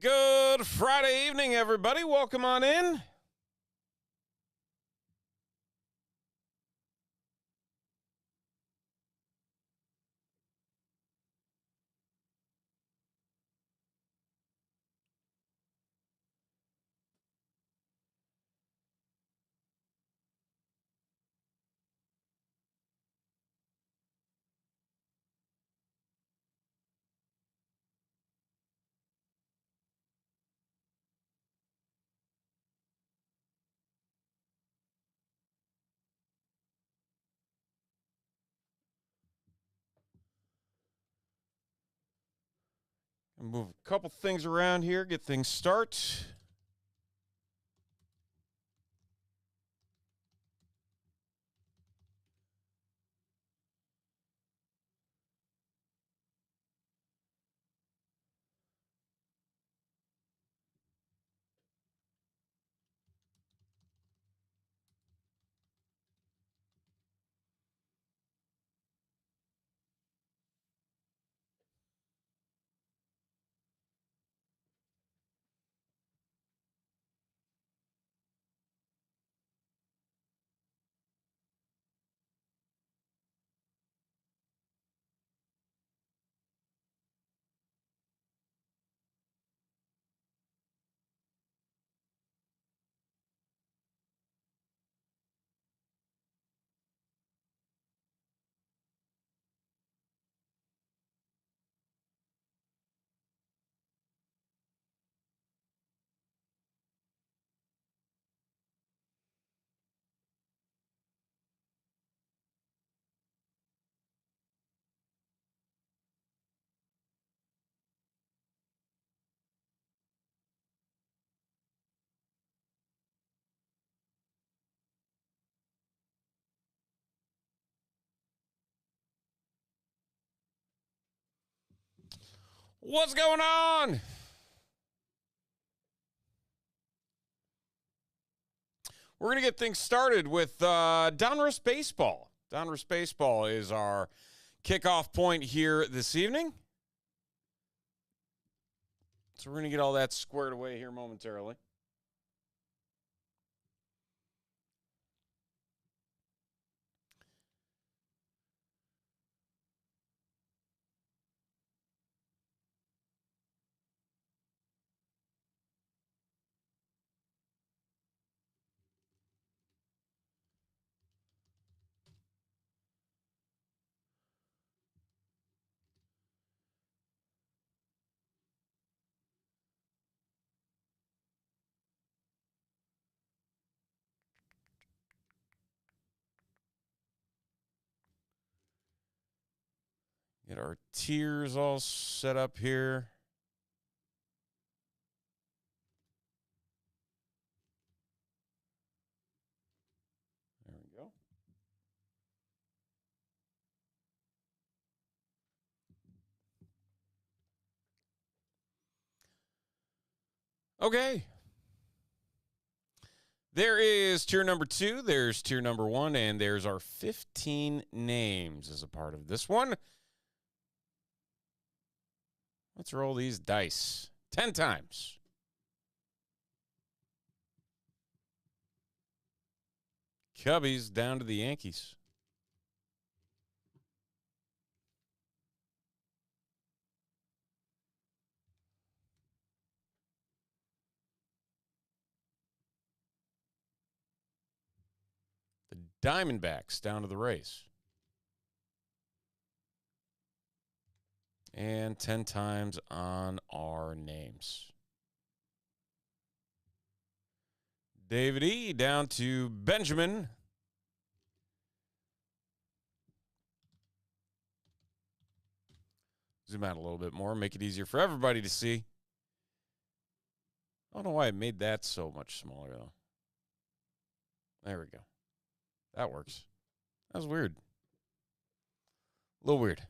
Good Friday evening, everybody. Welcome on in. Move a couple things around here, get things started. What's going on? We're going to get things started with Donruss Baseball. Donruss Baseball is our kickoff point here this evening. So we're going to get all that squared away here momentarily. Get our tiers all set up here. There we go. Okay. There is tier number 2, there's tier number 1, and there's our 15 names as a part of this one. Let's roll these dice 10 times. Cubbies down to the Yankees. The Diamondbacks down to the Rays. And 10 times on our names. David E. down to Benjamin. Zoom out a little bit more, make it easier for everybody to see. I don't know why I made that so much smaller, though. There we go. That works. That was weird. A little weird.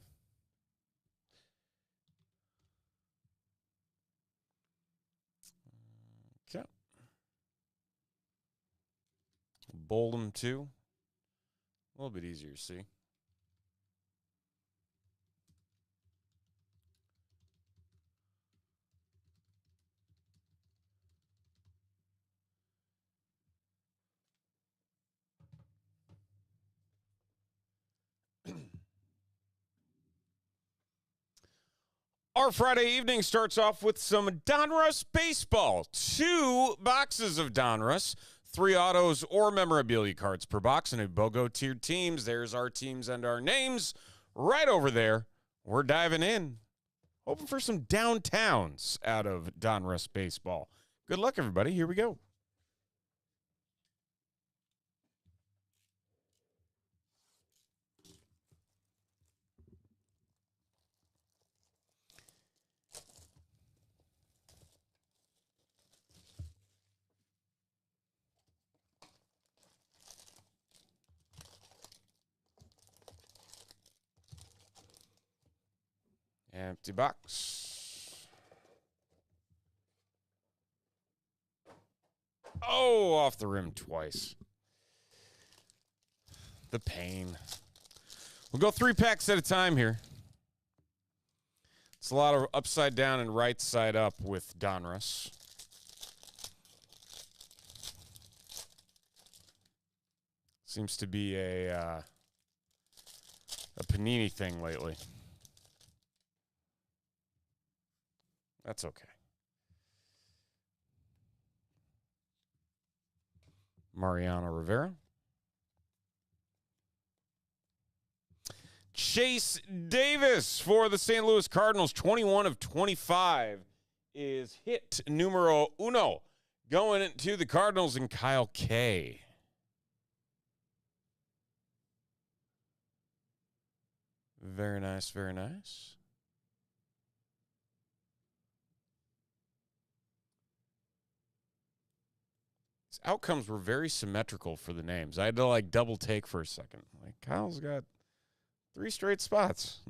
Okay. Bold them too. A little bit easier to see. Our Friday evening starts off with some Donruss baseball. 2 boxes of Donruss, 3 autos or memorabilia cards per box, and a BOGO tiered teams. There's our teams and our names right over there. We're diving in, hoping for some downtowns out of Donruss baseball. Good luck, everybody. Here we go. Empty box. Oh, off the rim twice. The pain. We'll go 3 packs at a time here. It's a lot of upside down and right side up with Donruss. Seems to be a Panini thing lately. That's okay. Mariano Rivera. Chase Davis for the St. Louis Cardinals. 21 of 25 is hit numero uno. Going to the Cardinals and Kyle K. Very nice, very nice. Outcomes were very symmetrical for the names. I had to double take for a second. Kyle's got 3 straight spots.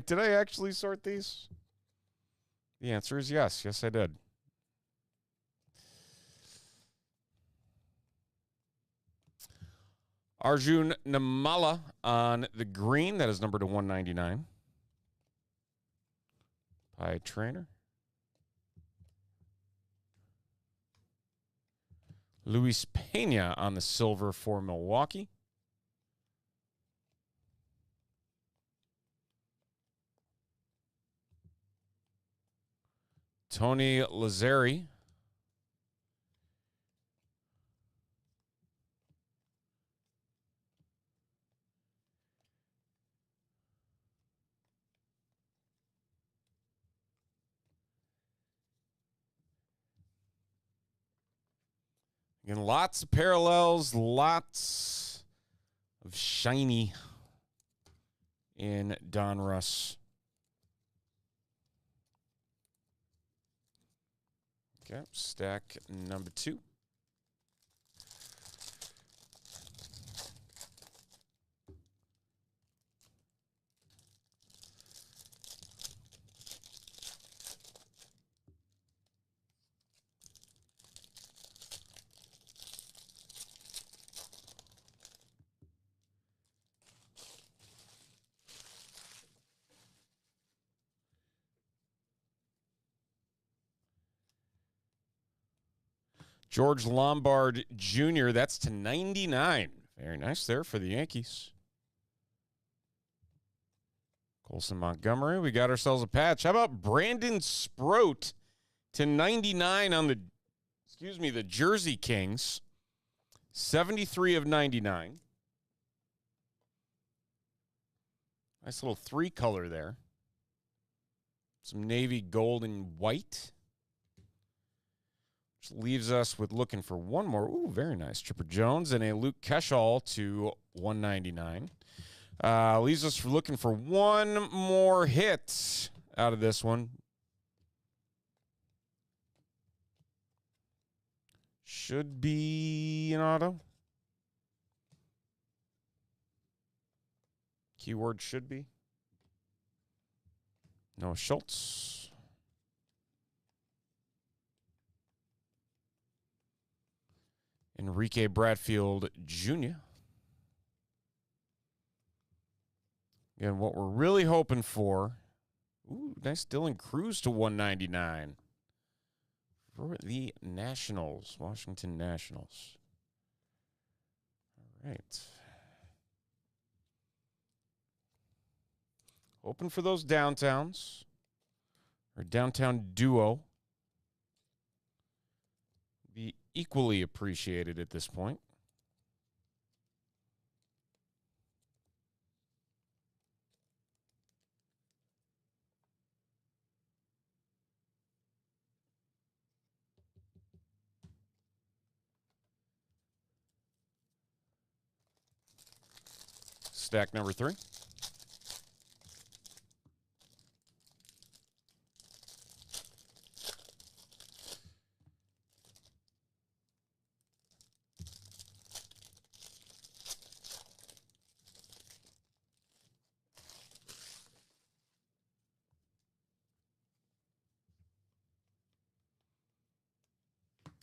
Did I actually sort these? The answer is yes. Yes, I did. Arjun Namala on the green. That is numbered to 199. Pie Trainer. Luis Pena on the silver for Milwaukee. Tony Lazzeri. Again, lots of parallels, lots of shiny in Donruss. Okay, stack number 2. George Lombard Jr., that's to 99. Very nice there for the Yankees. Colson Montgomery, we got ourselves a patch. How about Brandon Sproat to 99 on the Jersey Kings. 73 of 99. Nice little 3-color there. Some navy, gold, and white. Which leaves us with looking for one more. Ooh, very nice. Chipper Jones and a Luke Keschall to 199. Leaves us looking for one more hit out of this one. Should be an auto. Keyword should be. Noah Schultz. Enrique Bradfield Jr. And what we're really hoping for, ooh, nice Dylan Cruz to 199 for the Nationals, Washington Nationals. All right. Hoping for those downtowns. Our downtown duo. Be equally appreciated at this point. Stack number 3.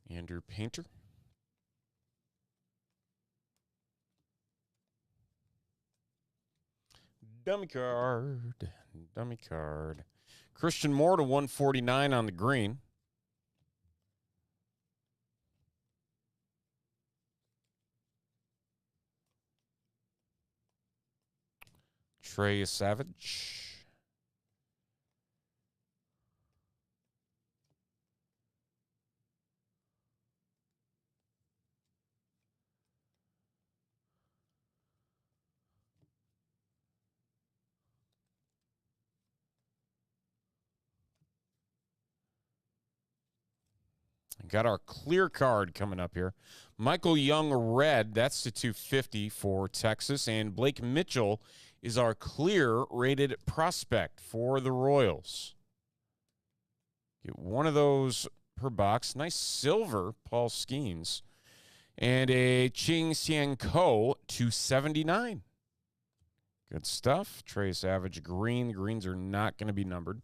Andrew Painter. Dummy card. Dummy card. Christian Moore to 149 on the green. Trey Savage. Got our clear card coming up here. Michael Young red, that's the 250 for Texas. And Blake Mitchell is our clear rated prospect for the Royals. Get one of those per box. Nice silver Paul Skeens. And a Ching Siang Ko 279. Good stuff. Trey Savage green. The greens are not going to be numbered.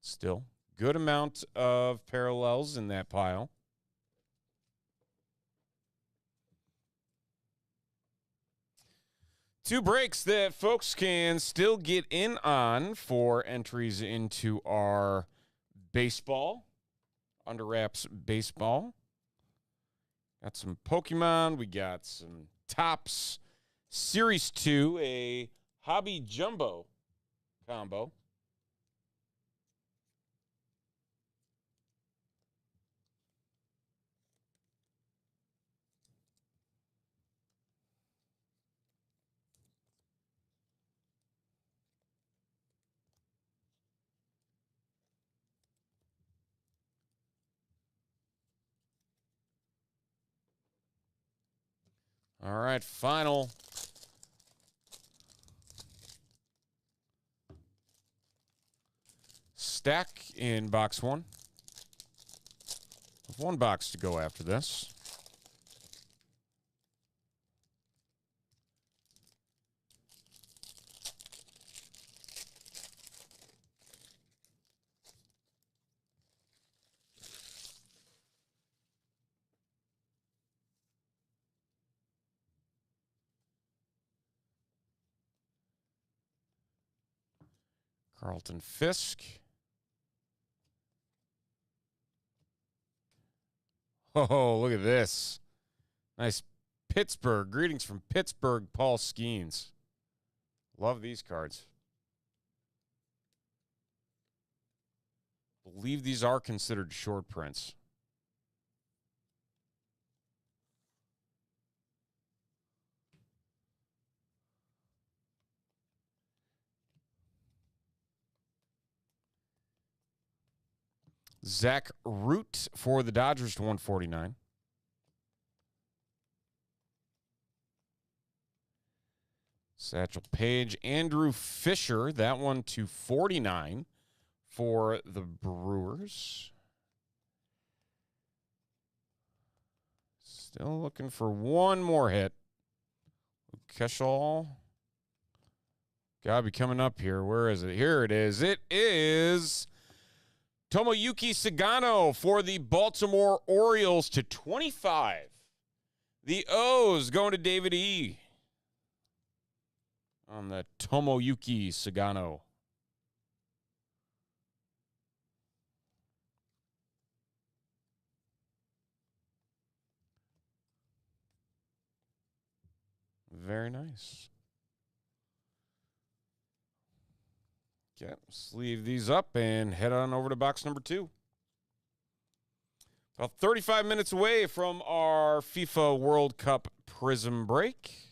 Still. Good amount of parallels in that pile. Two breaks that folks can still get in on for entries into our baseball, Under Wraps baseball. Got some Pokemon. We got some Topps Series 2, a Hobby Jumbo combo. All right, final stack in box 1. One box to go after this. Carlton Fisk. Oh, look at this. Nice Pittsburgh. Greetings from Pittsburgh, Paul Skeens. Love these cards. Believe these are considered short prints. Zach Root for the Dodgers to 149. Satchel Paige. Andrew Fisher, that one to 49 for the Brewers. Still looking for one more hit. Keschel. Gotta be coming up here. Where is it? Here it is. It is Tomoyuki Sagano for the Baltimore Orioles to 25. The O's going to David E. on the Tomoyuki Sagano. Very nice. Okay, sleeve these up and head on over to box number 2. About 35 minutes away from our FIFA World Cup Prism break.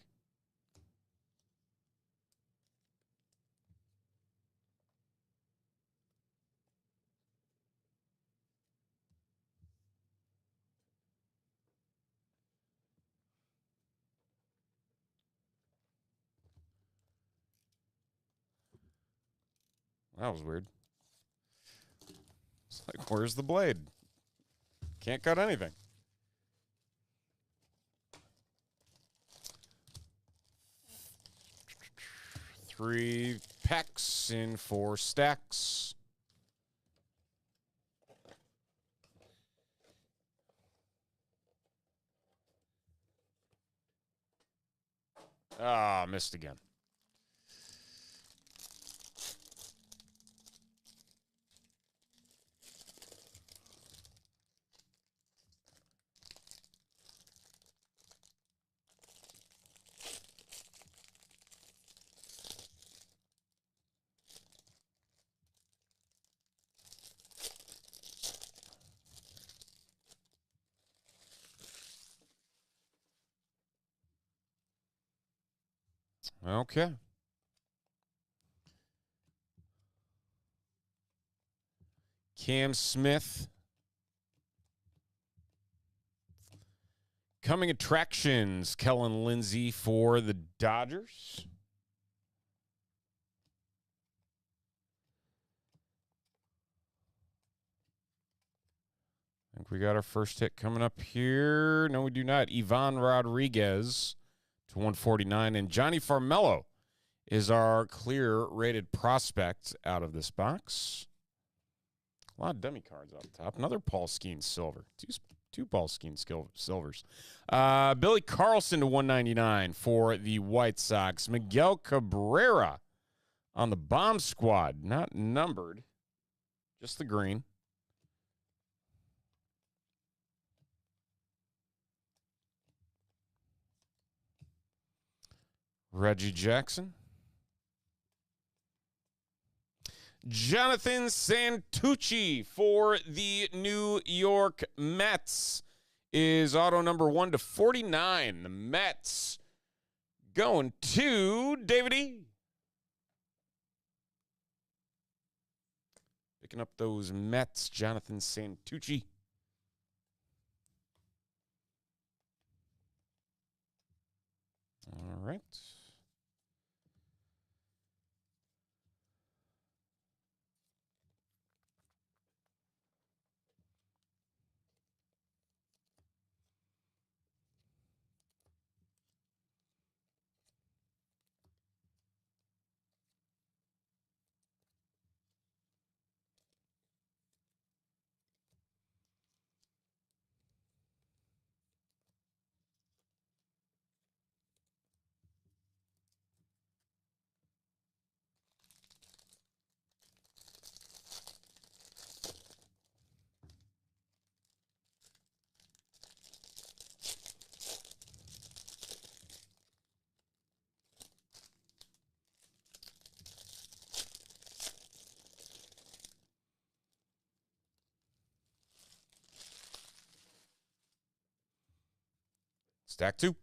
That was weird. It's like, where's the blade? Can't cut anything. Three packs in 4 stacks. Ah, missed again. Okay. Cam Smith. Coming attractions, Kellen Lindsay for the Dodgers. I think we got our first hit coming up here. No, we do not. Ivan Rodriguez to 149. And Johnny Farmello is our clear rated prospect out of this box. A lot of dummy cards up top. Another Paul Skeens silver. Two Paul Skeens silvers. Billy Carlson to 199 for the White Sox. Miguel Cabrera on the bomb squad. Not numbered. Just the green. Reggie Jackson. Jonathan Santucci for the New York Mets is auto number 1 to 49. The Mets going to David E. Picking up those Mets, Jonathan Santucci. All right. Stack 2.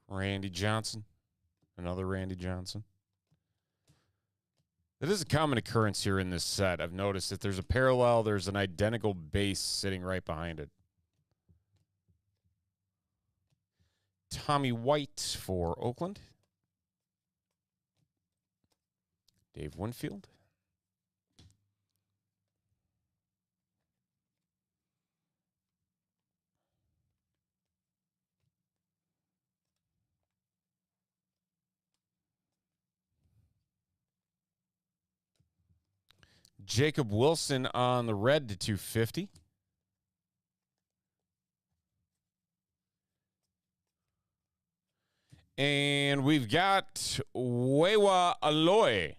Randy Johnson. Another Randy Johnson. It is a common occurrence here in this set. I've noticed if there's a parallel, there's an identical base sitting right behind it. Tommy White for Oakland. Dave Winfield. Jacob Wilson on the red to 250. And we've got Wewa Aloy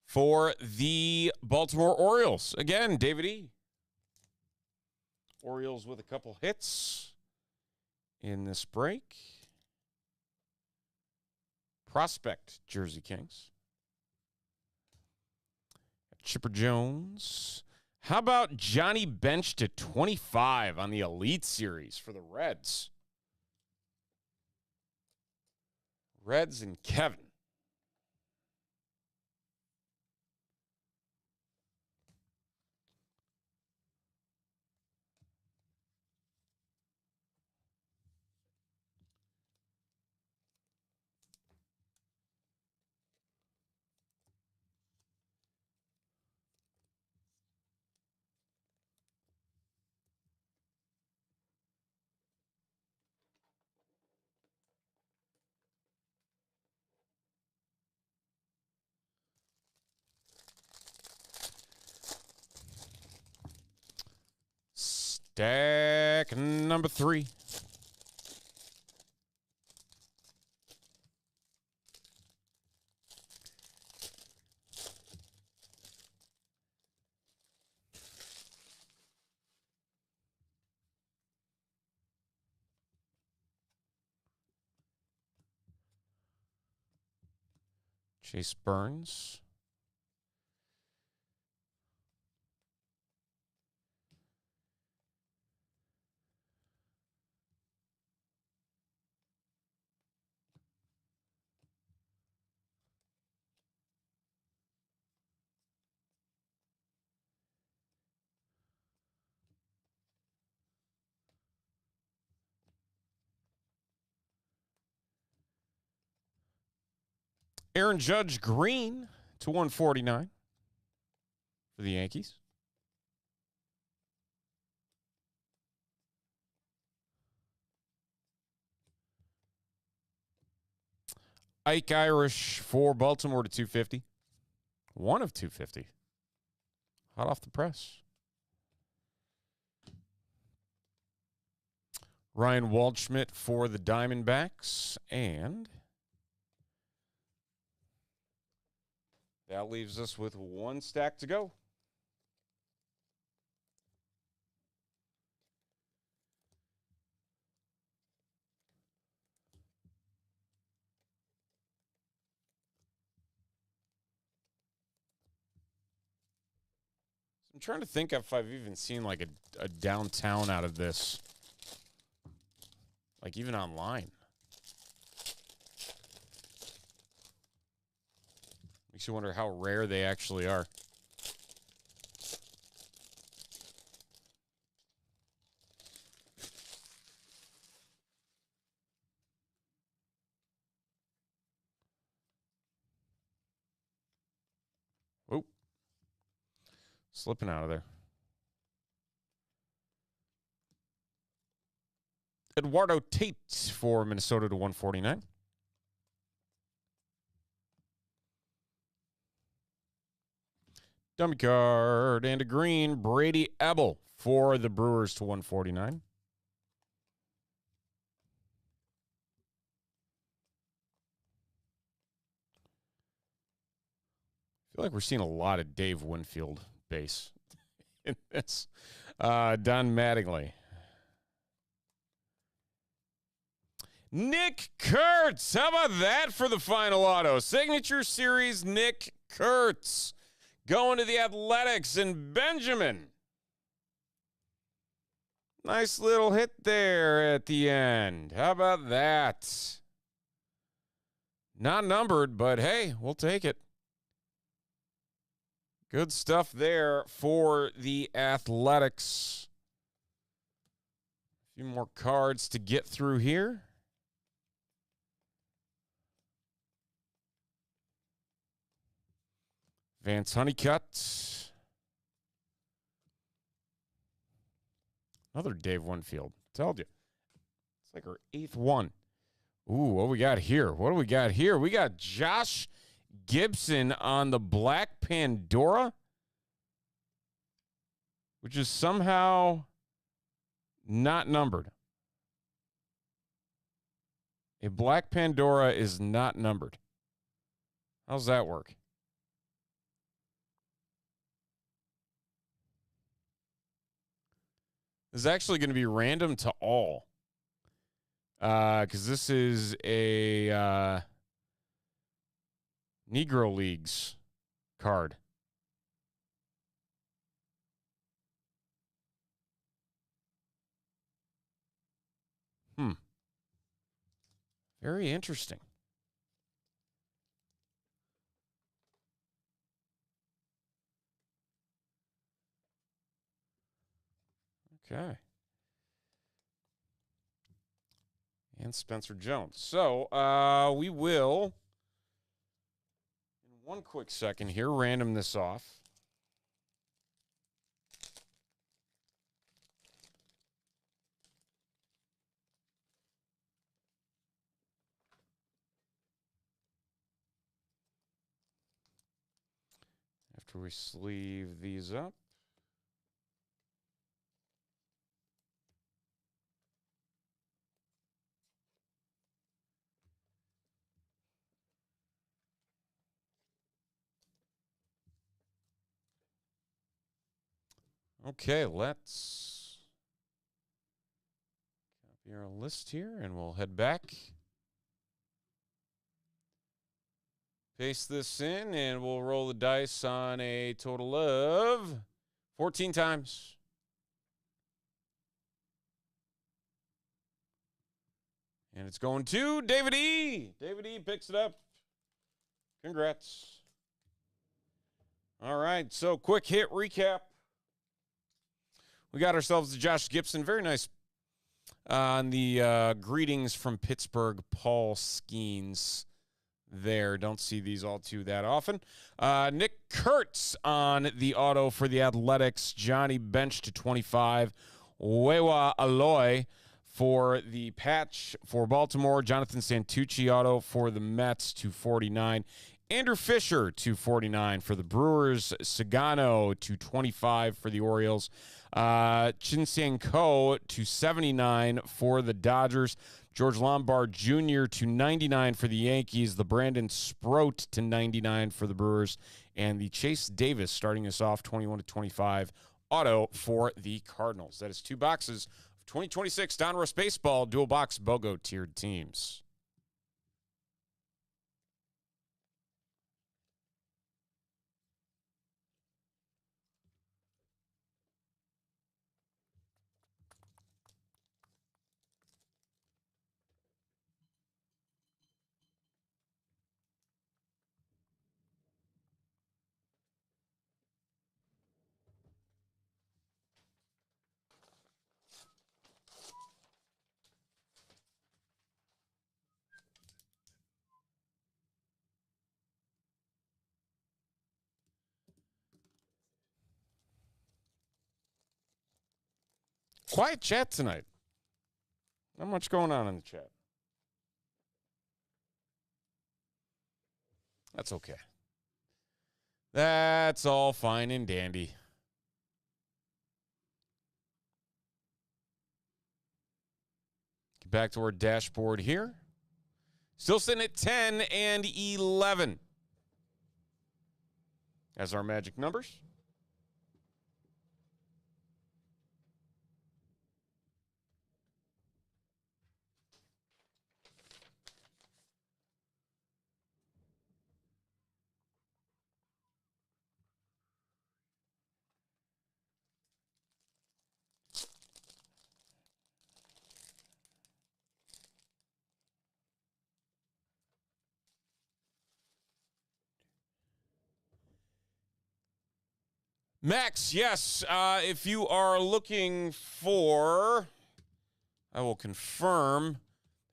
for the Baltimore Orioles. Again, David E. Orioles with a couple hits in this break. prospect Jersey Kings. Chipper Jones. How about Johnny Bench to 25 on the Elite Series for the Reds? Reds and Kevin. Stack number 3. Chase Burns. Aaron Judge green to 149 for the Yankees. Ike Irish for Baltimore to 250. 1 of 250. Hot off the press. Ryan Waldschmidt for the Diamondbacks. And that leaves us with 1 stack to go. I'm trying to think if I've even seen like a downtown out of this. Like even online. Makes you wonder how rare they actually are. Oh. Slipping out of there. Eduardo Tate for Minnesota to 149. Dummy card and a green. Brady Ebel for the Brewers to 149. I feel like we're seeing a lot of Dave Winfield base in this. Don Mattingly. Nick Kurtz. How about that for the final auto? Signature Series Nick Kurtz. Going to the Athletics and Benjamin. Nice little hit there at the end. How about that? Not numbered, but hey, we'll take it. Good stuff there for the Athletics. A few more cards to get through here. Vance Honeycutt. Another Dave Winfield. Told you. It's like our 8th one. Ooh, what we got here? What do we got here? We got Josh Gibson on the Black Pandora, which is somehow not numbered. A Black Pandora is not numbered. How's that work? This is actually going to be random to all. Because this is a Negro Leagues card. Very interesting. Okay. And Spencer Jones. So we will, in one quick second here, random this off. After we sleeve these up. Okay, let's copy our list here, and we'll head back. Paste this in, and we'll roll the dice on a total of 14 times. And it's going to David E. David E. picks it up. Congrats. All right, so quick hit recap. We got ourselves the Josh Gibson. Very nice on the greetings from Pittsburgh, Paul Skeens there. Don't see these all too that often. Nick Kurtz on the auto for the Athletics. Johnny Bench to 25. Wewa Aloy for the patch for Baltimore. Jonathan Santucci auto for the Mets to 49. Andrew Fisher to 49 for the Brewers. Sagano to 25 for the Orioles. Chin-Sang Ko to 79 for the Dodgers. George Lombard Jr. to 99 for the Yankees. The Brandon Sproat to 99 for the Brewers. And the Chase Davis starting us off 21 to 25 auto for the Cardinals. That is 2 boxes of 2026 Donruss Baseball dual box BOGO tiered teams. Quiet chat tonight. Not much going on in the chat. That's okay. That's all fine and dandy. Get back to our dashboard here. Still sitting at 10 and 11 as our magic numbers. Max, yes, if you are looking for, I will confirm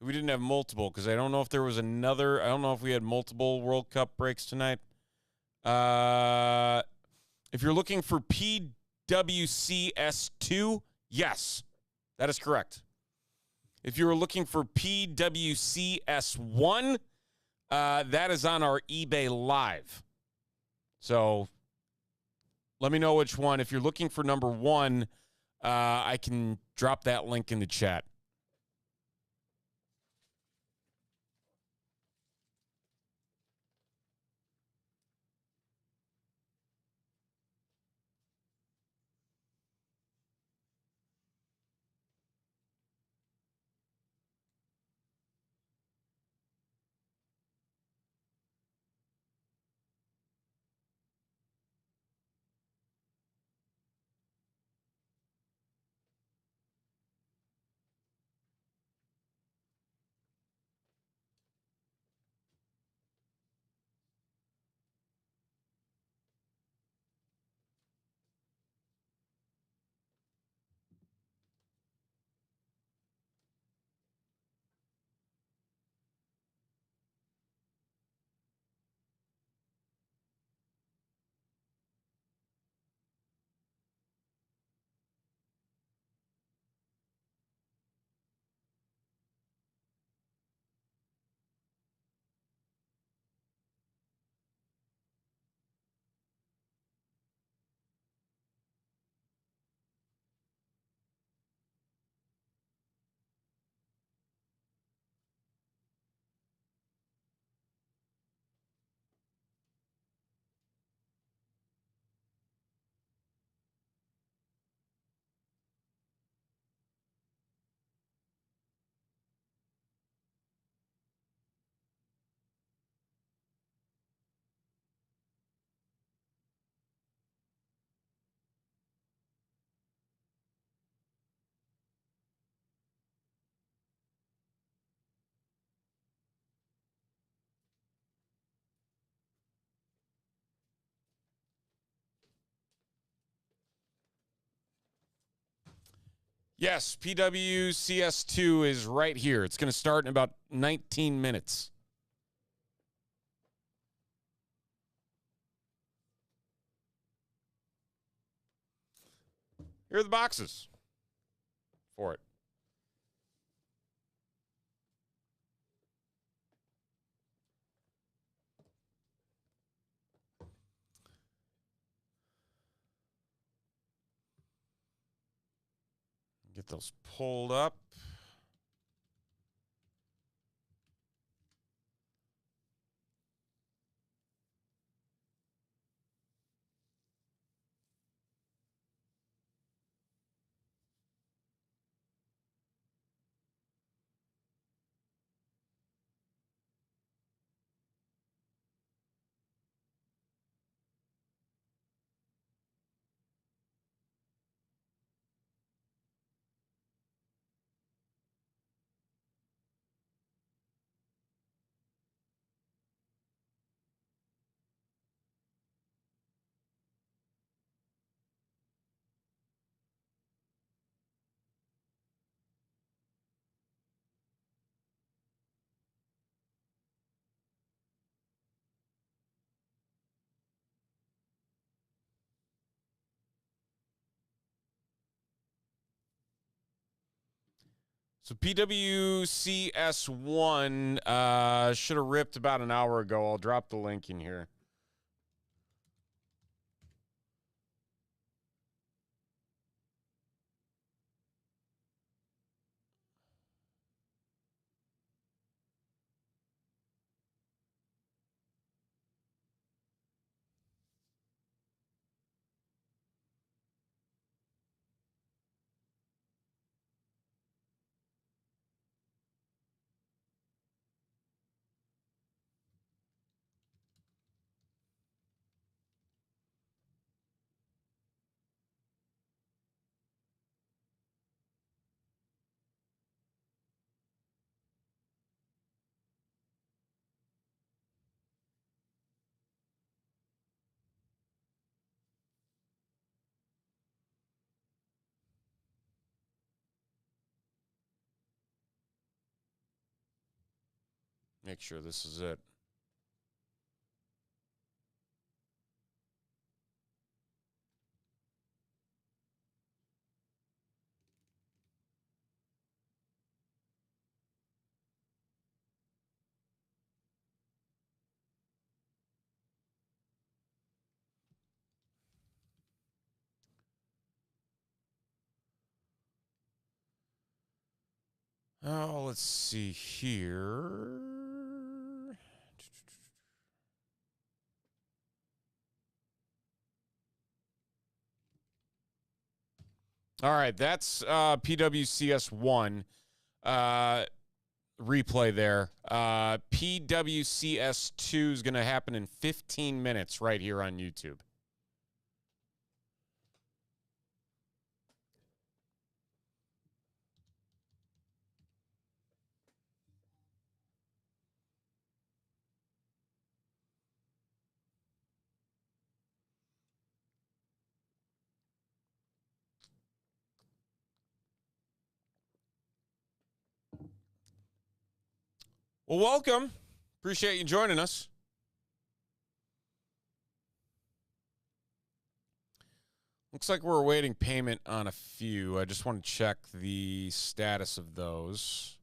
we didn't have multiple because I don't know if there was another. I don't know if we had multiple World Cup breaks tonight. If you're looking for PWCS2, yes, that is correct. If you were looking for PWCS1, that is on our eBay Live. So let me know which one. If you're looking for number 1, I can drop that link in the chat. Yes, PWCS2 is right here. It's going to start in about 19 minutes. Here are the boxes for it. Get those pulled up. So PWCS1 should have ripped about an hour ago. I'll drop the link in here. Make sure this is it. Oh, let's see here. All right, that's PWCS1 replay there. PWCS2 is going to happen in 15 minutes right here on YouTube. Well, welcome. Appreciate you joining us. Looks like we're awaiting payment on a few. I just want to check the status of those.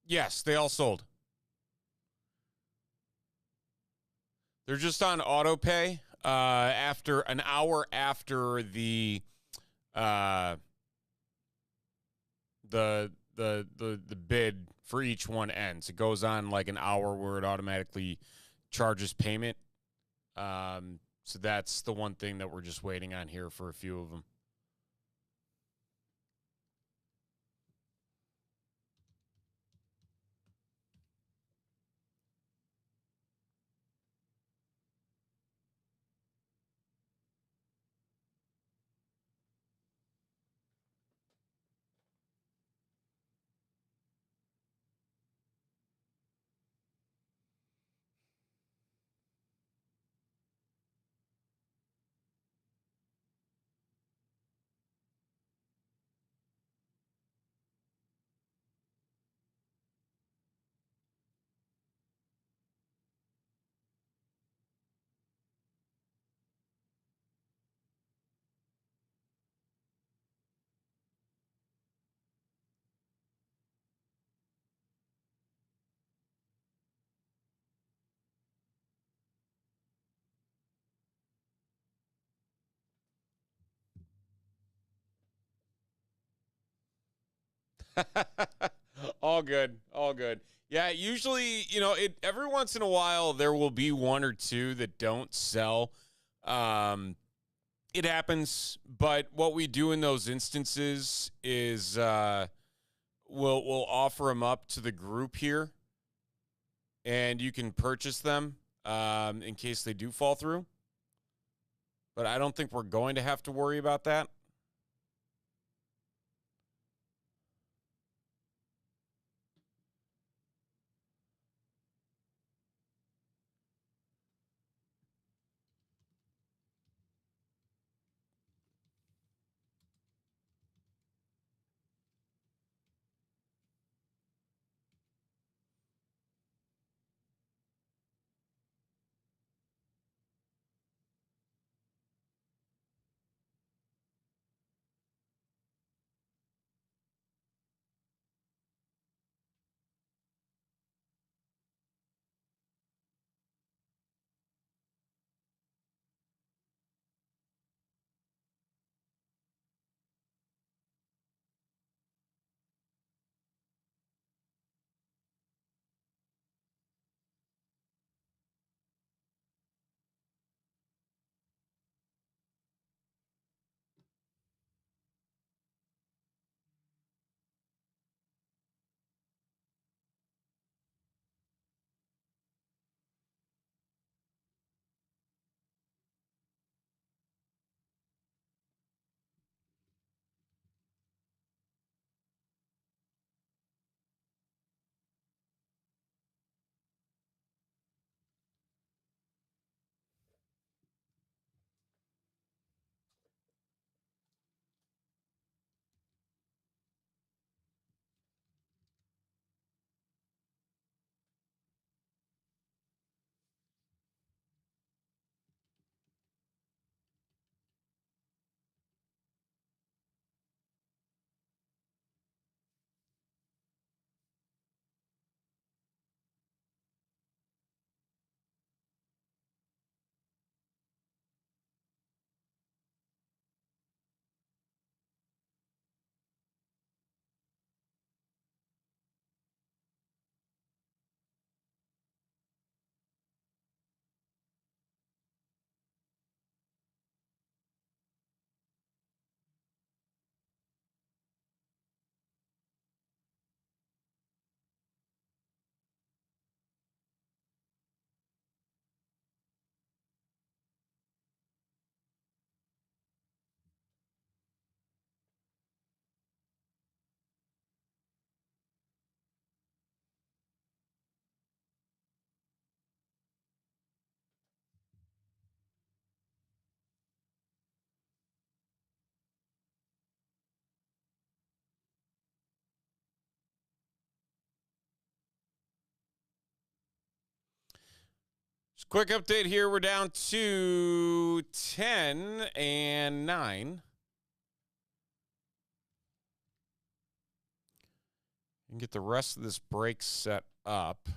Yes, they all sold. They're just on auto pay after an hour after uh, the bid for each one ends. It goes on like an hour where it automatically charges payment. So that's the one thing that we're just waiting on here for a few of them. All good. All good. Yeah, usually, it every once in a while there will be one or two that don't sell. It happens, but what we do in those instances is we'll offer them up to the group here, and you can purchase them in case they do fall through. But I don't think we're going to have to worry about that. Just quick update here. We're down to 10 and 9. can get the rest of this break set up.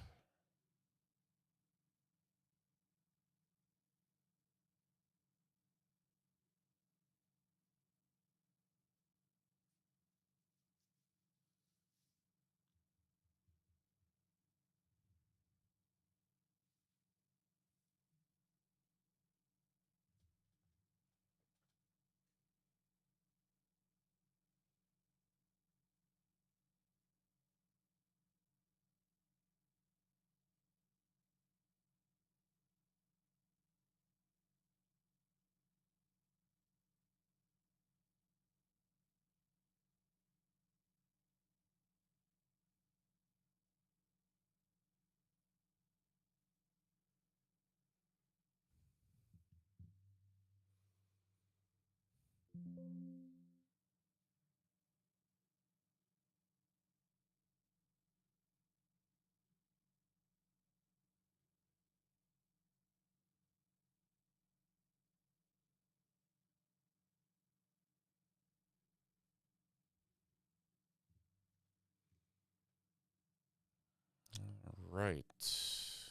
All right. There's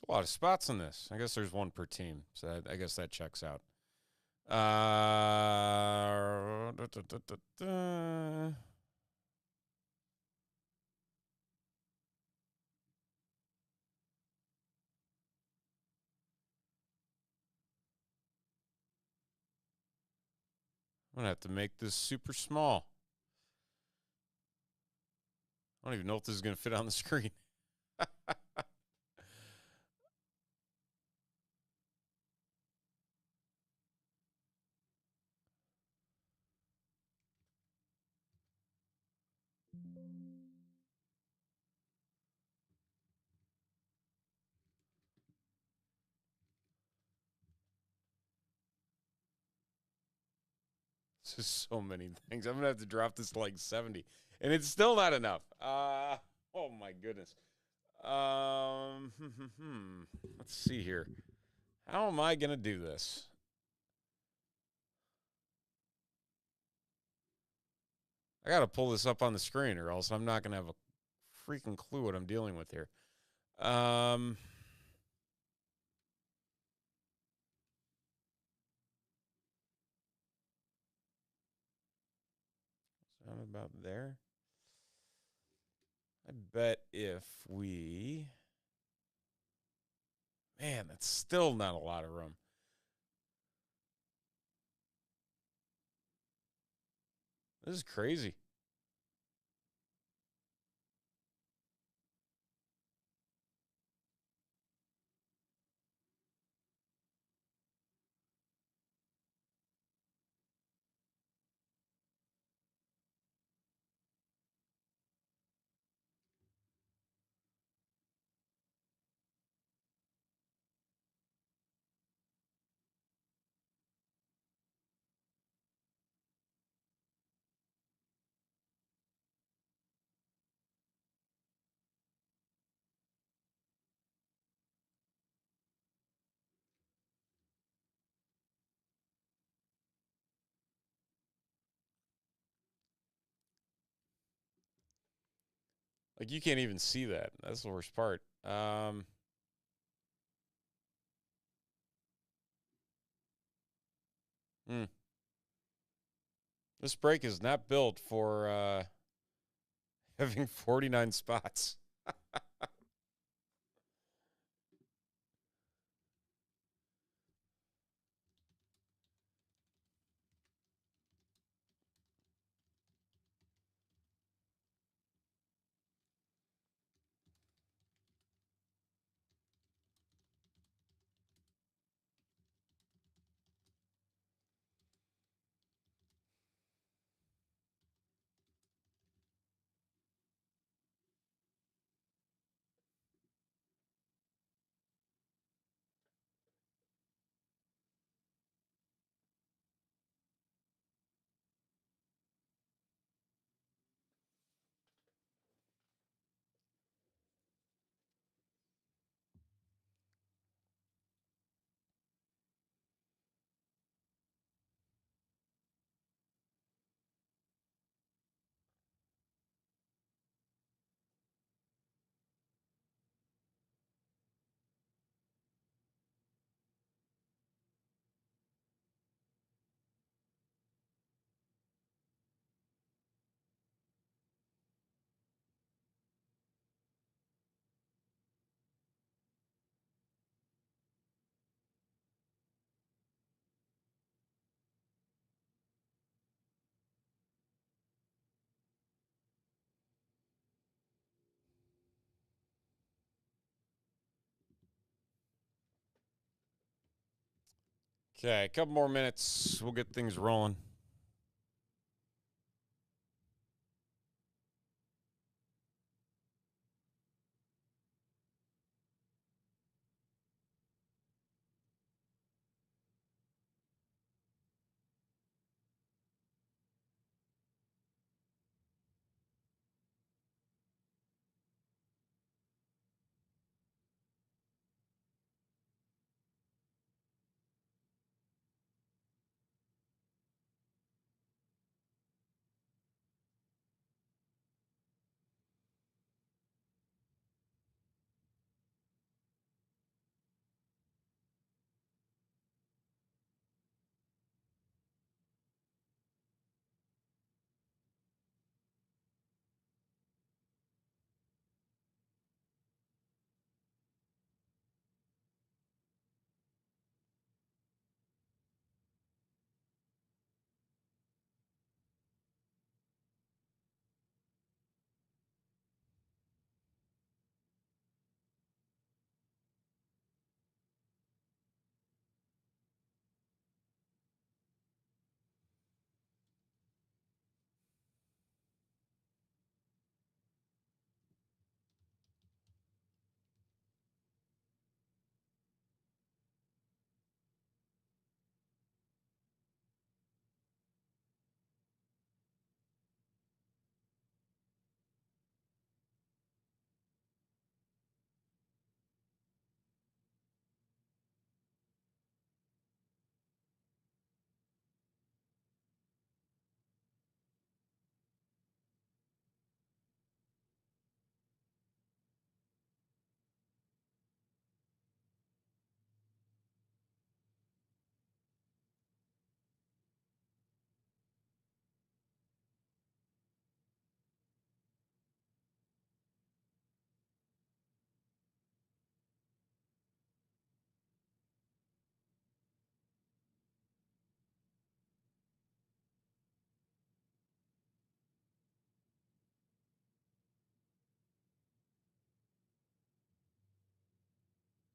a lot of spots in this. I guess there's one per team, so I guess that checks out. Da, da, da, da, da. I'm going to have to make this super small. I don't even know if this is going to fit on the screen. This is so many things. I'm going to have to drop this to like 70. And it's still not enough. Oh, my goodness. Let's see here. How am I going to do this? I got to pull this up on the screen or else I'm not going to have a freaking clue what I'm dealing with here. Is that about there? I bet if we... Man, that's still not a lot of room. This is crazy. Like, you can't even see that. That's the worst part. Hmm. This break is not built for having 49 spots. Okay, a couple more minutes. We'll get things rolling.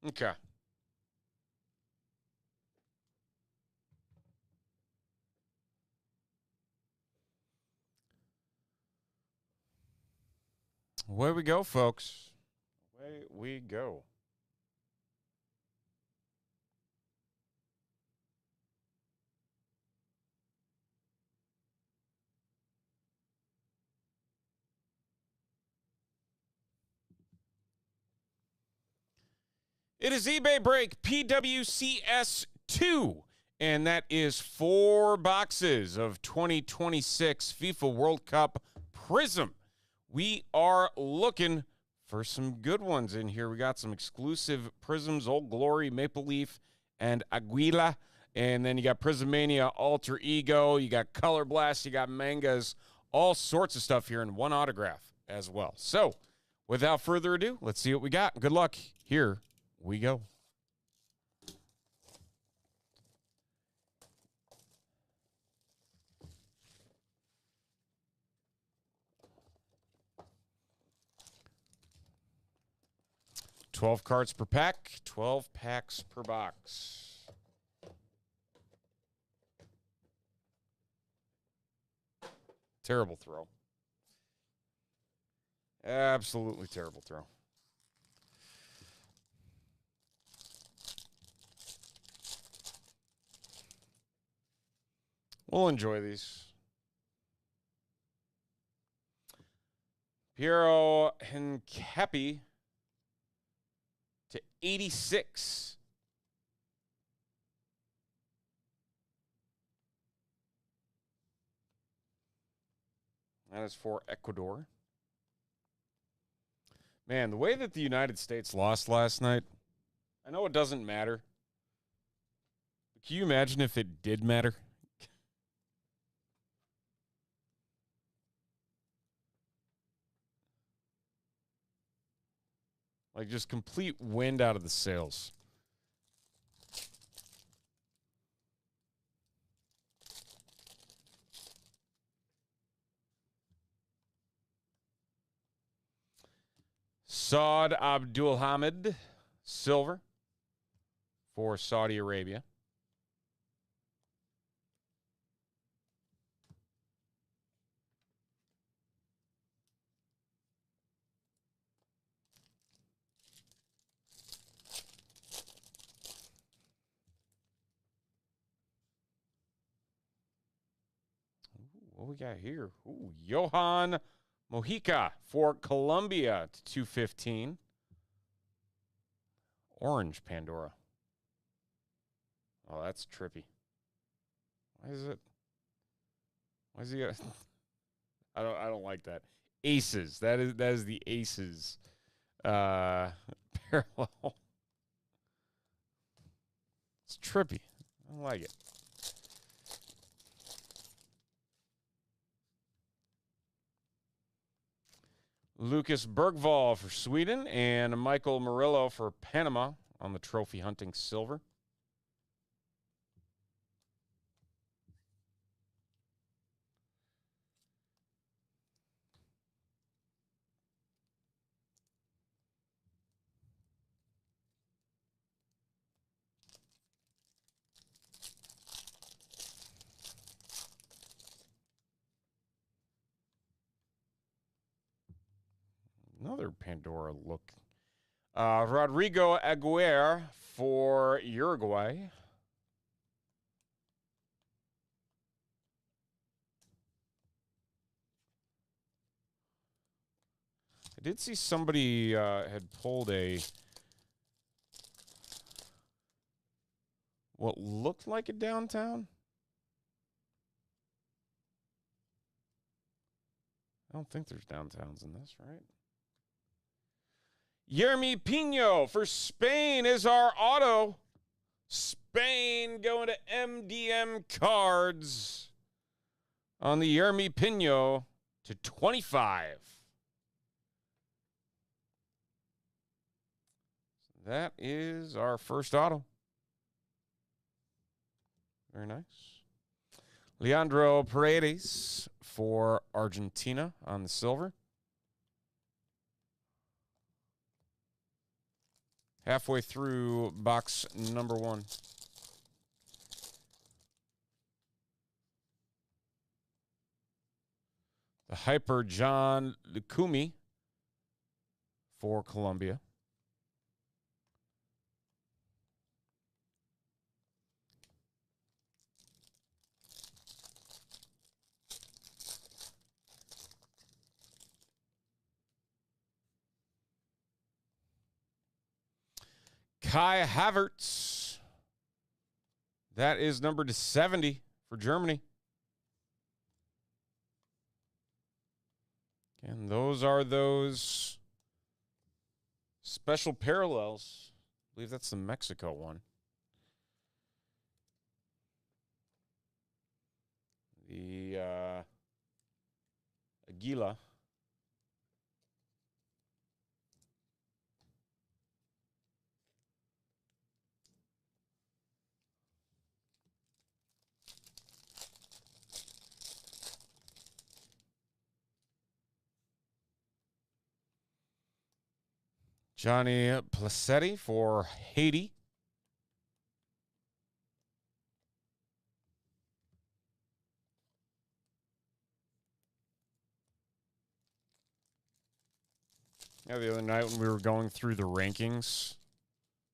Okay. Away we go, folks. Away we go. It is eBay break PWCS2, and that is 4 boxes of 2026 FIFA World Cup Prism. We are looking for some good ones in here. We got some exclusive Prisms, Old Glory, Maple Leaf, and Aguila. And then you got Prismania, Alter Ego. You got Color Blast. You got Mangas. All sorts of stuff here in one autograph as well. So, without further ado, let's see what we got. Good luck. Here we go. $12 cards per pack, 12 packs per box. Terrible throw. Absolutely terrible throw. We'll enjoy these. Piero Hincapi to 86. That is for Ecuador. Man, the way that the United States lost last night, I know it doesn't matter. But can you imagine if it did matter? Like, just complete wind out of the sails. Saud Abdulhamid, silver for Saudi Arabia. What we got here? Ooh, Johan Mojica for Colombia to 215. Orange Pandora. Oh, that's trippy. Why is it? Why is he? I don't like that. Aces. That is the Aces parallel. It's trippy. I don't like it. Lucas Bergvall for Sweden and Michael Murillo for Panama on the trophy hunting silver. Another Pandora look. Rodrigo Aguirre for Uruguay. I did see somebody had pulled what looked like a downtown. I don't think there's downtowns in this, right? Yermi Pino for Spain is our auto. Spain going to MDM Cards on the Yermi Pino to 25. That is our first auto. Very nice. Leandro Paredes for Argentina on the silver. Halfway through box number 1. The Hyper John Lukumi for Colombia. Kai Havertz. That is numbered to 70 for Germany. And those are those special parallels. I believe that's the Mexico one. The Aguila. Johnny Placetti for Haiti. Yeah, the other night when we were going through the rankings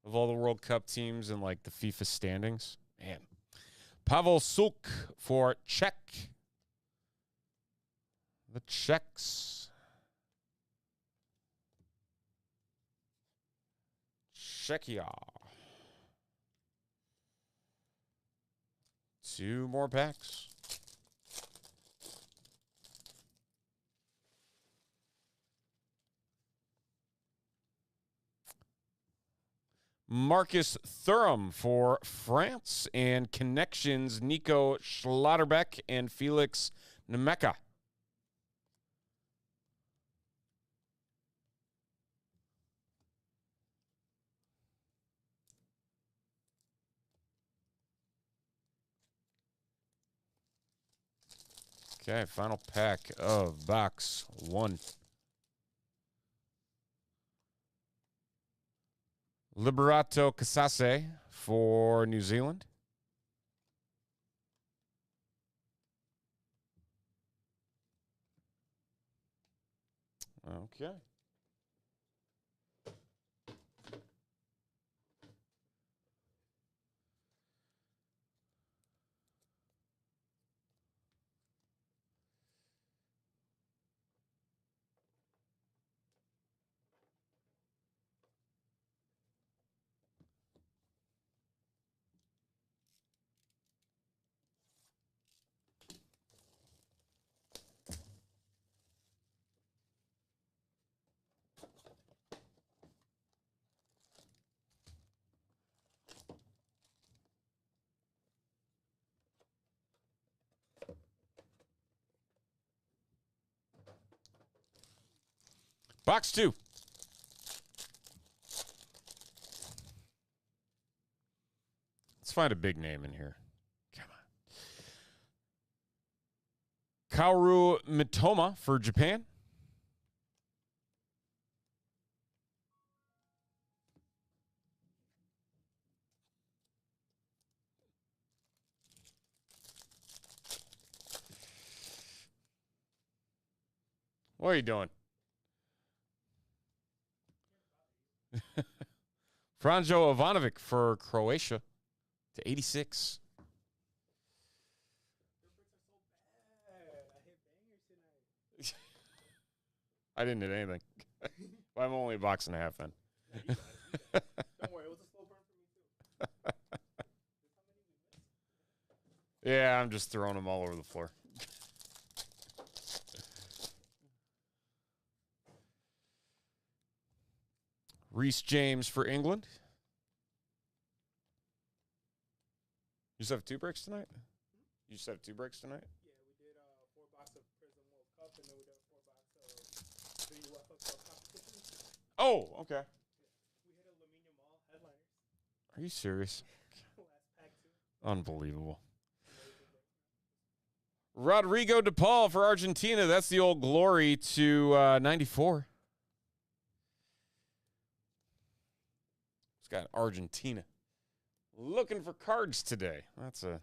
of all the World Cup teams and like the FIFA standings, man. Pavel Suk for Czech. The Czechs. Czechia. 2 more packs. Marcus Thuram for France and Connections, Nico Schlotterbeck and Felix Nemeka. Okay, final pack of box 1. Liberato Casase for New Zealand. Okay. Box 2. Let's find a big name in here. Come on. Kaoru Mitoma for Japan. What are you doing? Franjo Ivanovic for Croatia to 86. I didn't hit anything. I'm only a box and a half in. Don't worry, it was a slow burn for me too. Yeah, I'm just throwing them all over the floor. Reece James for England. You just have 2 breaks tonight? You just have 2 breaks tonight? Yeah, we did 4 boxes of Prism World Cup, and then we did 4 boxes of the UEFA Cup competition. Oh, okay. Yeah. We hit a Lamine Mall headliners. Are you serious? Last pack too. Unbelievable. Rodrigo De Paul for Argentina. That's the old glory to 94. It's got Argentina. Looking for cards today. That's a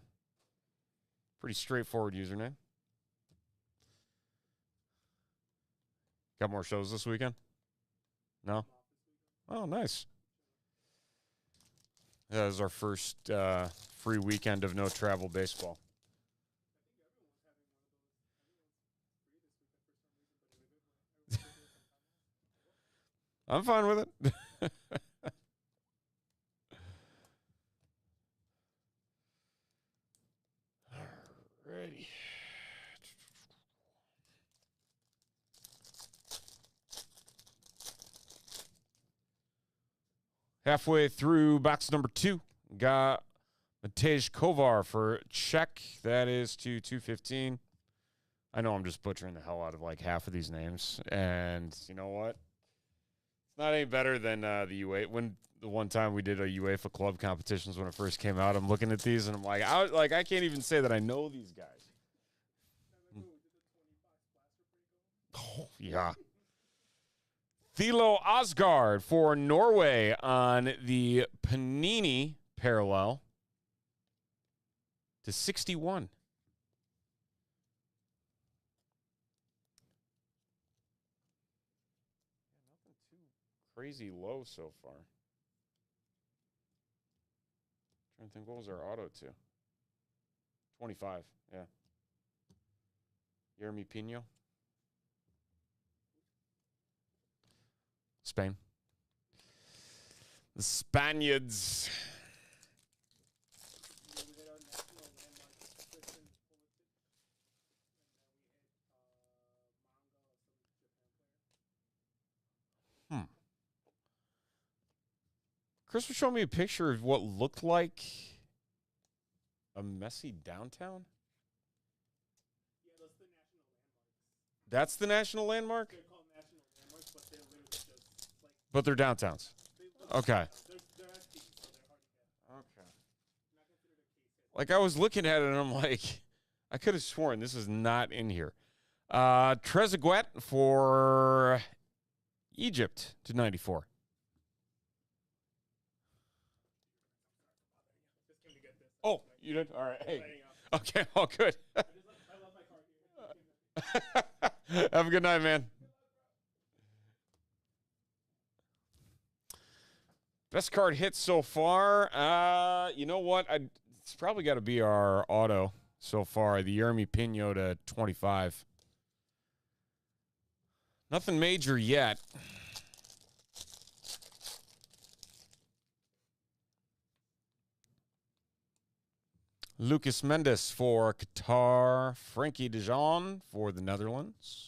pretty straightforward username. Got more shows this weekend? No? Oh, nice. That was our first free weekend of no travel baseball. I'm fine with it. Alrighty. Halfway through box number 2, got Matej Kovar for Czech. That is to 215. I know I'm just butchering the hell out of like half of these names, and you know what? It's not any better than the UEFA. When the one time we did a UEFA club competitions when it first came out, I'm looking at these and I'm like, I can't even say that I know these guys. Oh yeah. Thilo Asgard for Norway on the Panini parallel to 61. Nothing too crazy low so far. Trying to think, what was our auto to? 25, yeah. Yeremy Pino. Spain. The Spaniards. Chris was showing me a picture of what looked like a messy downtown. Yeah, those are the national landmarks. That's the national landmark? They're called national landmarks, but they're literally just like. But they're downtowns. Okay. They're empty, so they're hard to get. Okay. Not considered a case. Like I was looking at it and I'm like, I could have sworn this is not in here. Trezeguet for Egypt to 94. Oh, you did? All right. Hey. Okay. All good. I love my card here. Have a good night, man. Best card hit so far. You know what? It's probably got to be our auto so far. The Yeremy Pino to 25. Nothing major yet. Lucas Mendes for Qatar. Frankie de Jong for the Netherlands.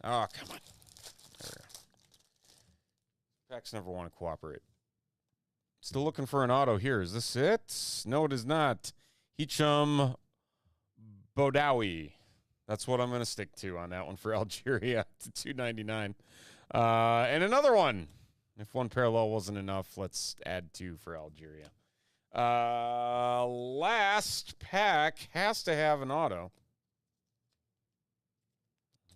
Oh, come on. There we go. Stacks never want to cooperate. Still looking for an auto here. Is this it? No, it is not. Hicham Bodawi. That's what I'm going to stick to on that one for Algeria to 299. And another one. If one parallel wasn't enough, let's add 2 for Algeria. Last pack has to have an auto.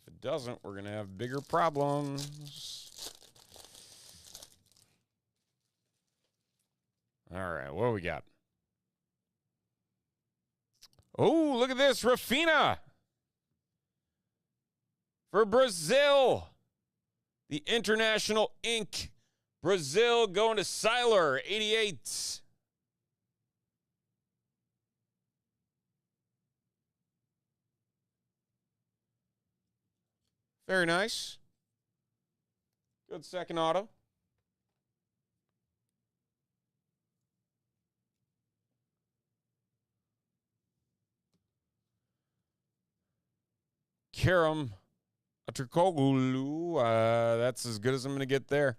If it doesn't, we're going to have bigger problems. All right, what do we got? Oh, look at this. Rafinha for Brazil. The International Ink. Brazil going to Seiler, 88. Very nice. Good second auto. Kerem Aturkoglu. That's as good as I'm going to get there.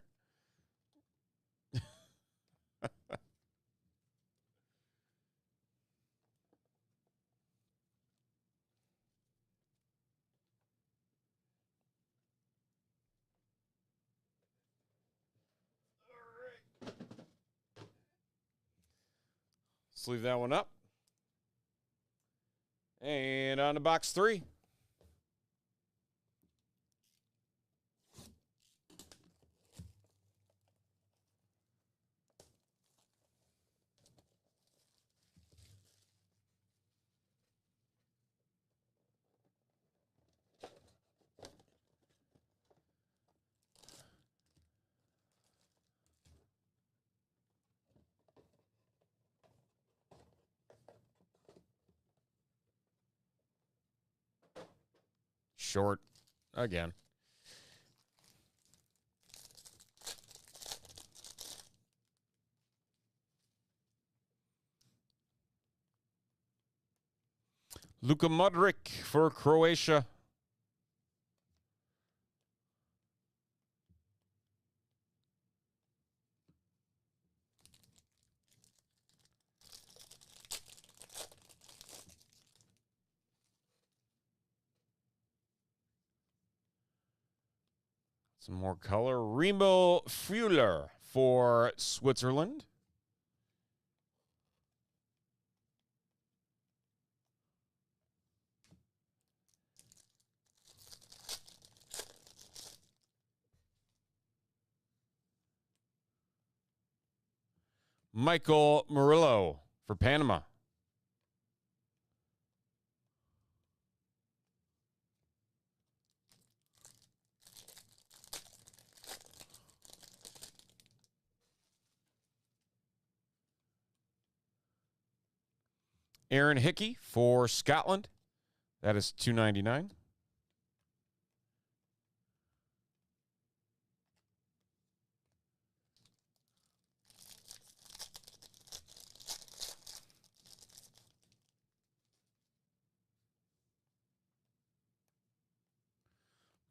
Let's leave that one up. And on to box 3. Short again. Luka Modric for Croatia. Some more color. Remo Freuler for Switzerland. Michael Murillo for Panama. Aaron Hickey for Scotland. That is $2.99.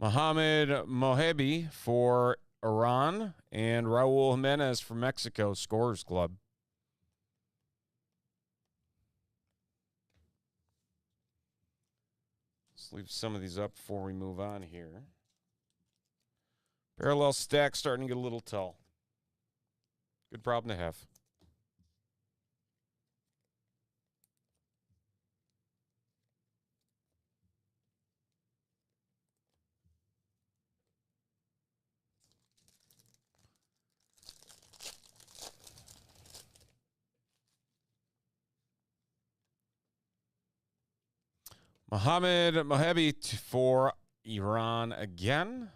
Mohamed Mohebi for Iran, and Raul Jimenez for Mexico, Scorers Club. Let's leave some of these up before we move on here. Parallel stack starting to get a little tall. Good problem to have. Mohamed Mohebi for Iran again.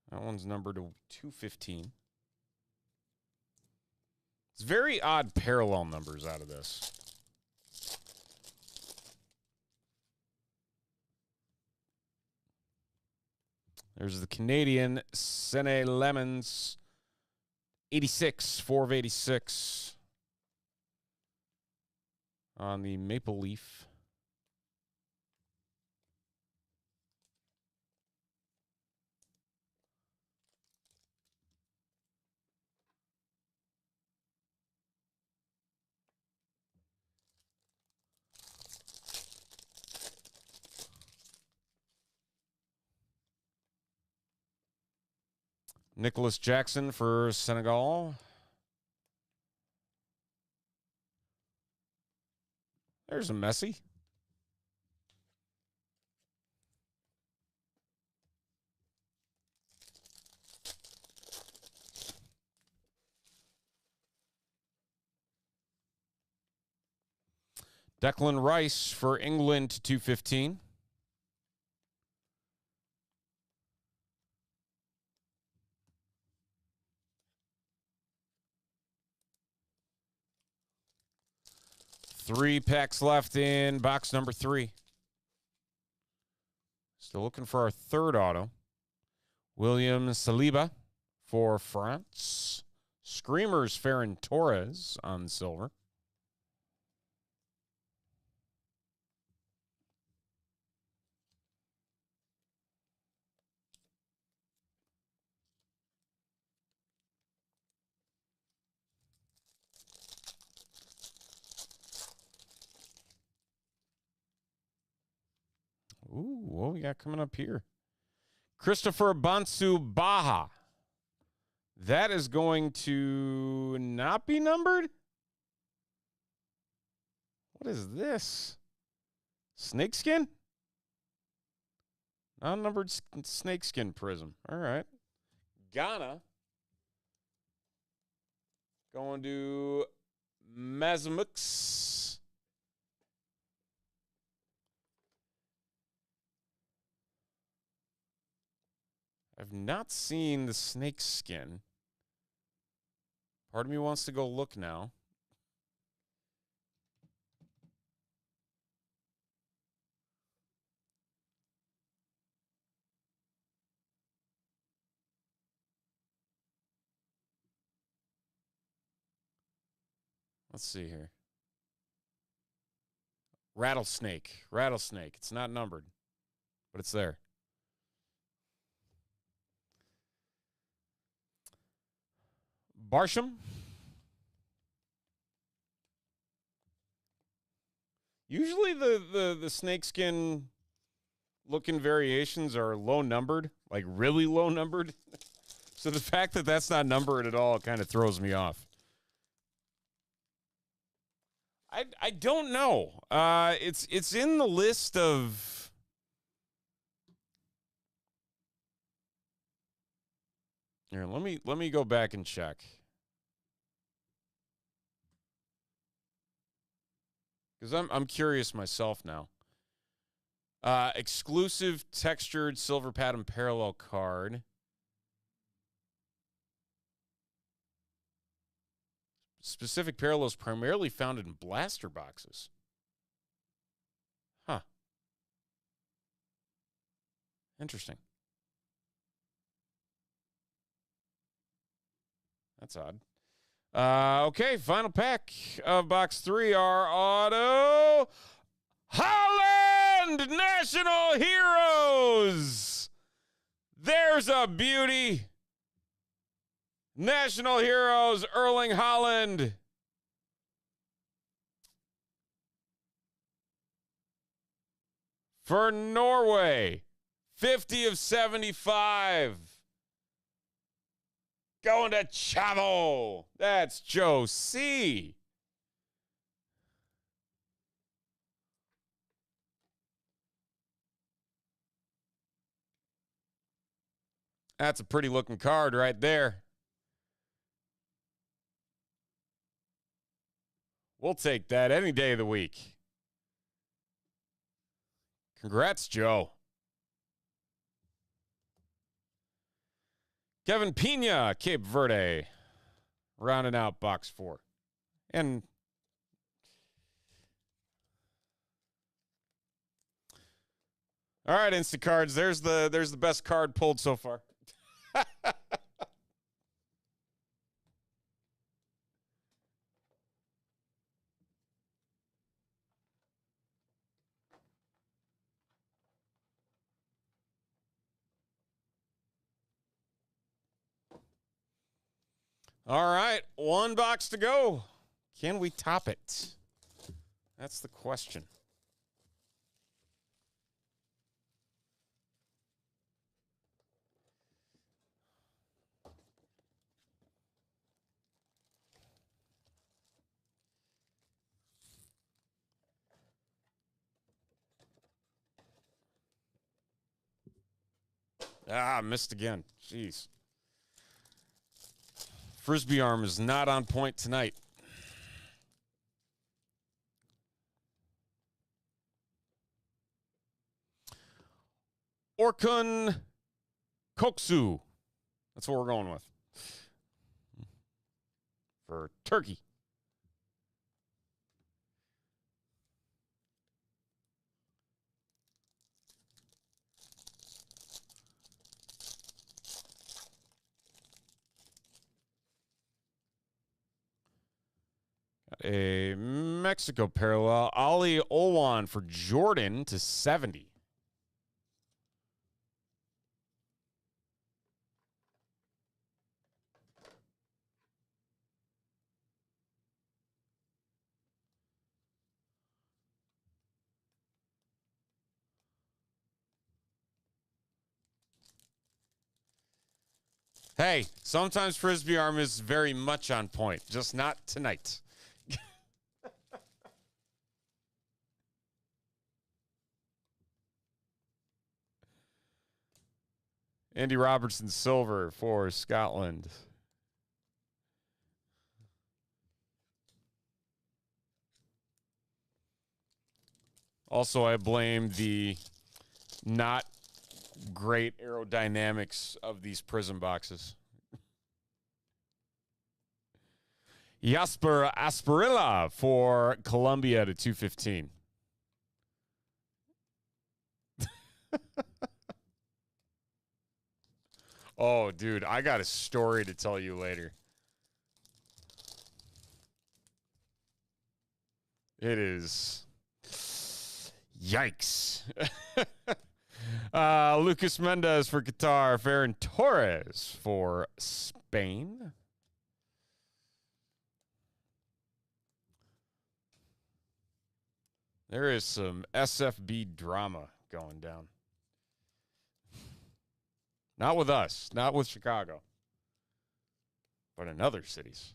That one's numbered to 215. It's very odd parallel numbers out of this. There's the Canadian Sene Lemons, 86, 4 of 86 on the Maple Leaf. Nicholas Jackson for Senegal. There's a Messi. Declan Rice for England to 215. Three packs left in box number 3. Still looking for our third auto. William Saliba for France. Screamers Ferran Torres on silver. Ooh, what we got coming up here? Christopher Bansu Baha. That is going to not be numbered? What is this? Snakeskin? Non-numbered snakeskin prism. All right. Ghana. Going to Mazamux. I've not seen the snakeskin. Part of me wants to go look now. Let's see here. Rattlesnake. Rattlesnake. It's not numbered, but it's there. Barsham. Usually the snakeskin looking variations are low numbered, like really low numbered. So the fact that that's not numbered at all kind of throws me off. I don't know. It's in the list of. Here, let me go back and check. Because I'm curious myself now. Exclusive textured silver pattern parallel card. Specific parallels primarily found in blaster boxes. Huh. Interesting. That's odd. Okay, final pack of box 3. Our auto. Holland National Heroes. There's a beauty. National Heroes, Erling Haaland. For Norway, 50 of 75. Going to Chavo. That's Joe C. That's a pretty looking card right there. We'll take that any day of the week. Congrats, Joe. Kevin Pena, Cape Verde, rounding out box 4. And all right, Instacards, there's the best card pulled so far. All right, 1 box to go. Can we top it? That's the question. Ah, missed again. Jeez. Frisbee arm is not on point tonight. Orkun Koksu. That's what we're going with. For Turkey. Got a Mexico parallel. Ali Olwan for Jordan to 70. Hey, sometimes Frisbee arm is very much on point, just not tonight. Andy Robertson silver for Scotland. Also, I blame the not great aerodynamics of these prism boxes. Jasper Asperilla for Colombia to 215. Oh, dude, I got a story to tell you later. It is... Yikes. Lucas Mendez for Qatar. Ferran Torres for Spain. There is some SFB drama going down. Not with us. Not with Chicago. But in other cities.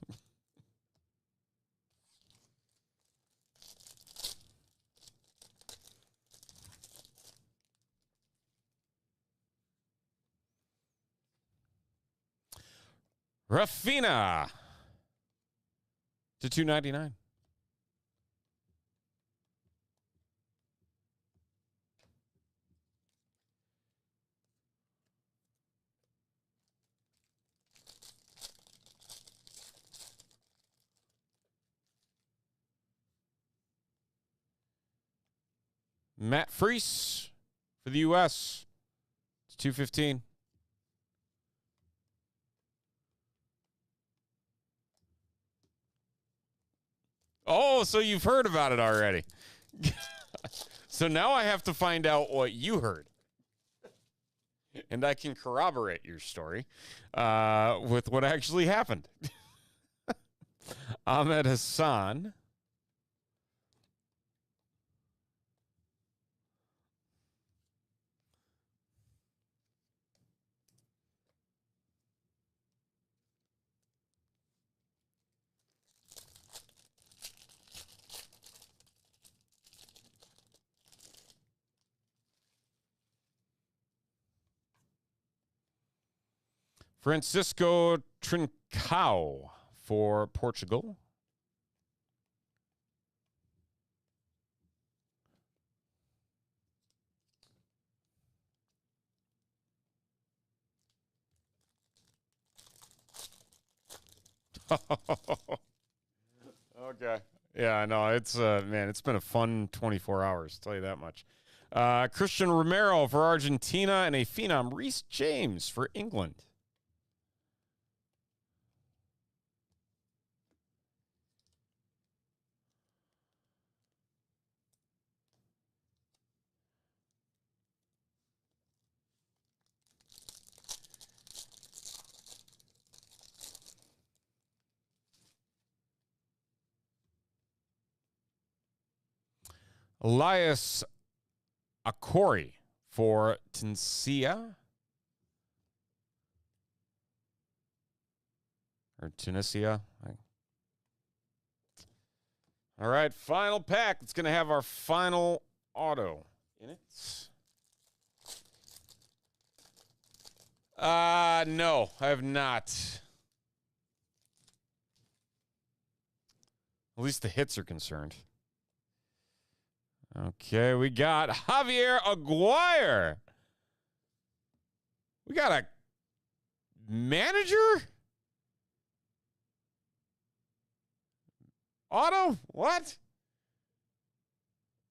Rafina to 299. Matt Freese for the U.S. It's 215. Oh, so you've heard about it already. So now I have to find out what you heard. And I can corroborate your story with what actually happened. Ahmed Hassan. Francisco Trincao for Portugal. Okay. Yeah, I know. It's man, it's been a fun 24 hours, I'll tell you that much. Christian Romero for Argentina and a phenom, Reece James for England. Elias Akori for Tunisia. Or Tunisia. All right, final pack. It's going to have our final auto in it. No, I have not. At least the hits are concerned. Okay, we got Javier Aguirre. We got a manager? Auto? What?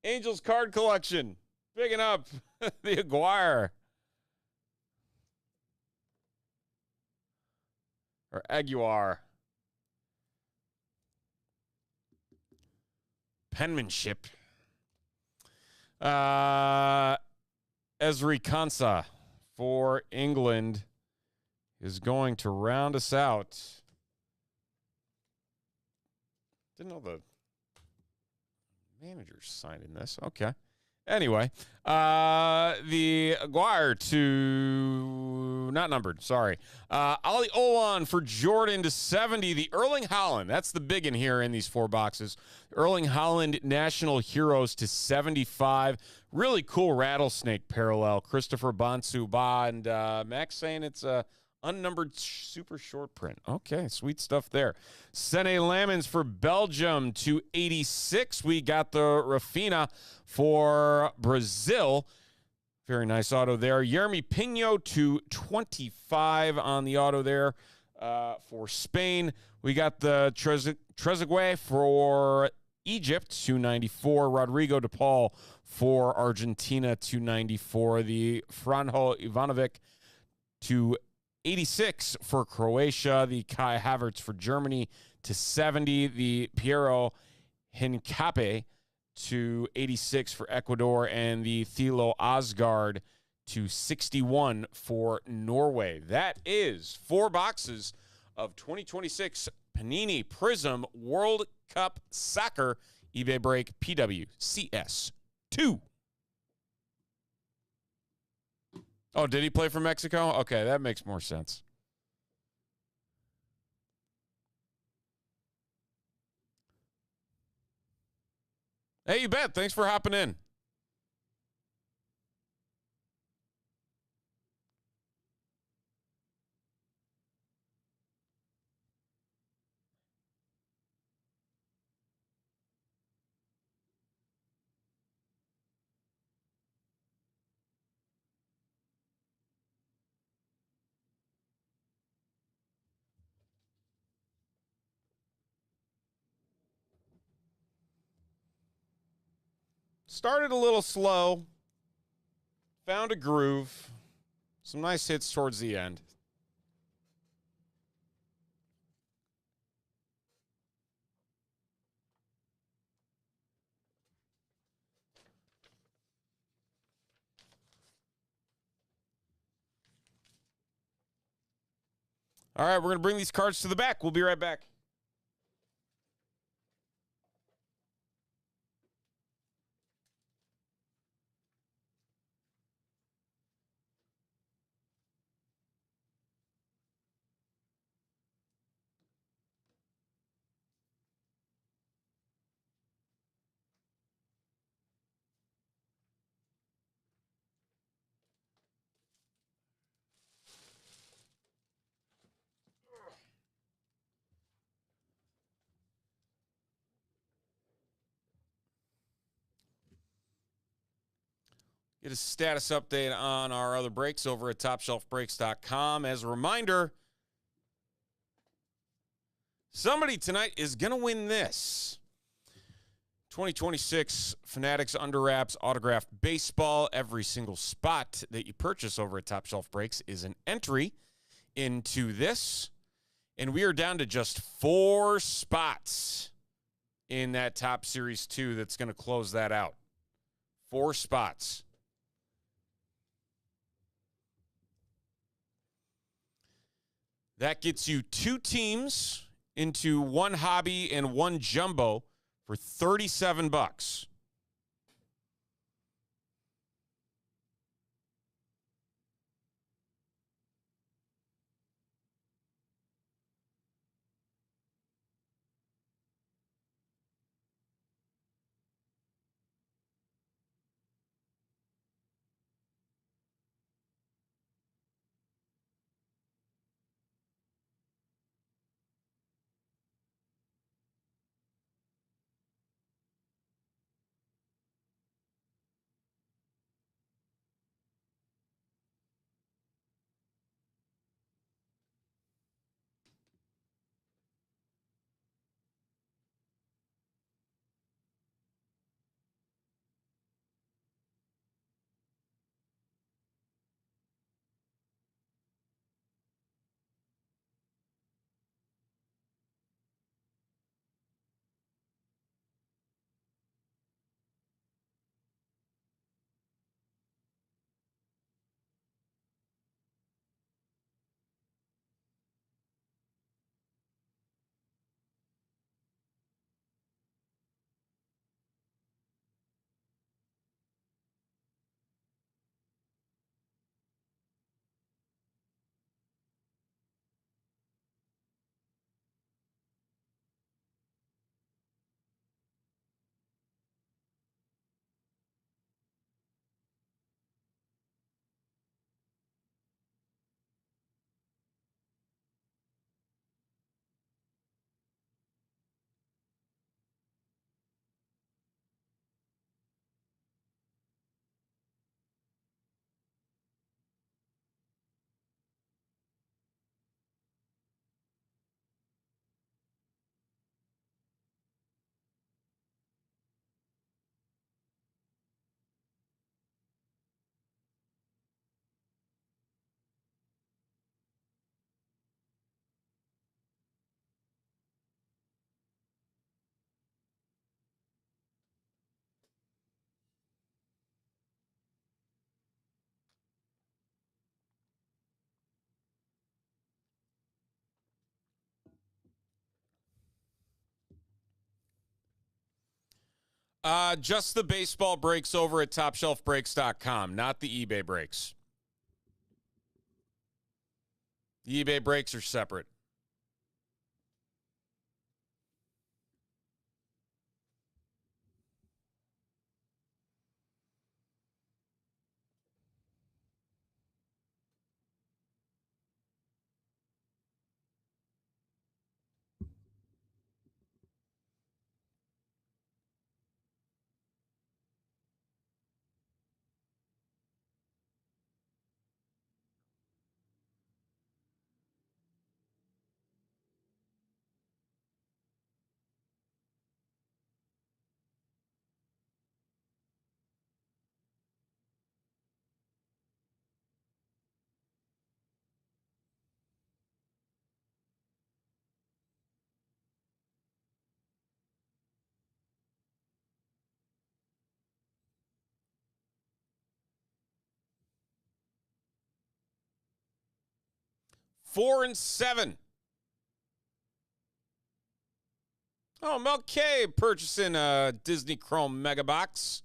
Angels card collection. Picking up the Aguirre. Or Aguirre. Penmanship. Ezri Konsa for England is going to round us out. Didn't know the manager's signing this. Okay. Anyway, the Aguirre to not numbered. Sorry, Ali Olan for Jordan to 70. The Erling Haaland. That's the big in here in these 4 boxes. Erling Haaland National Heroes to 75. Really cool rattlesnake parallel. Christopher Bonsu Ba and Max saying it's a unnumbered super short print. Okay, sweet stuff there. Sene Lamens for Belgium to 86. We got the Rafina for Brazil. Very nice auto there. Yermi Pino to 25 on the auto there for Spain. We got the Trezeguet for Egypt, 294. Rodrigo de Paul for Argentina, 294. The Franjo Ivanovic to 86 for Croatia. The Kai Havertz for Germany to 70. The Piero Hincapié to 86 for Ecuador. And the Thilo Asgard to 61 for Norway. That is 4 boxes of 2026 Panini Prism World Cup Soccer eBay Break PWCS 2. Oh, did he play for Mexico? Okay, that makes more sense. Hey, you bet. Thanks for hopping in. Started a little slow. Found a groove. Some nice hits towards the end. All right, we're going to bring these cards to the back. We'll be right back. Get a status update on our other breaks over at TopShelfBreaks.com. As a reminder, somebody tonight is going to win this 2026 Fanatics Under Wraps Autographed Baseball. Every single spot that you purchase over at Top Shelf Breaks is an entry into this. And we are down to just 4 spots in that Top Series 2 that's going to close that out. 4 spots. That gets you 2 teams into 1 hobby and 1 jumbo for $37. Just the baseball breaks over at topshelfbreaks.com, not the eBay breaks. The eBay breaks are separate. Four and seven. Oh, Mel K purchasing a Disney Chrome Mega Box.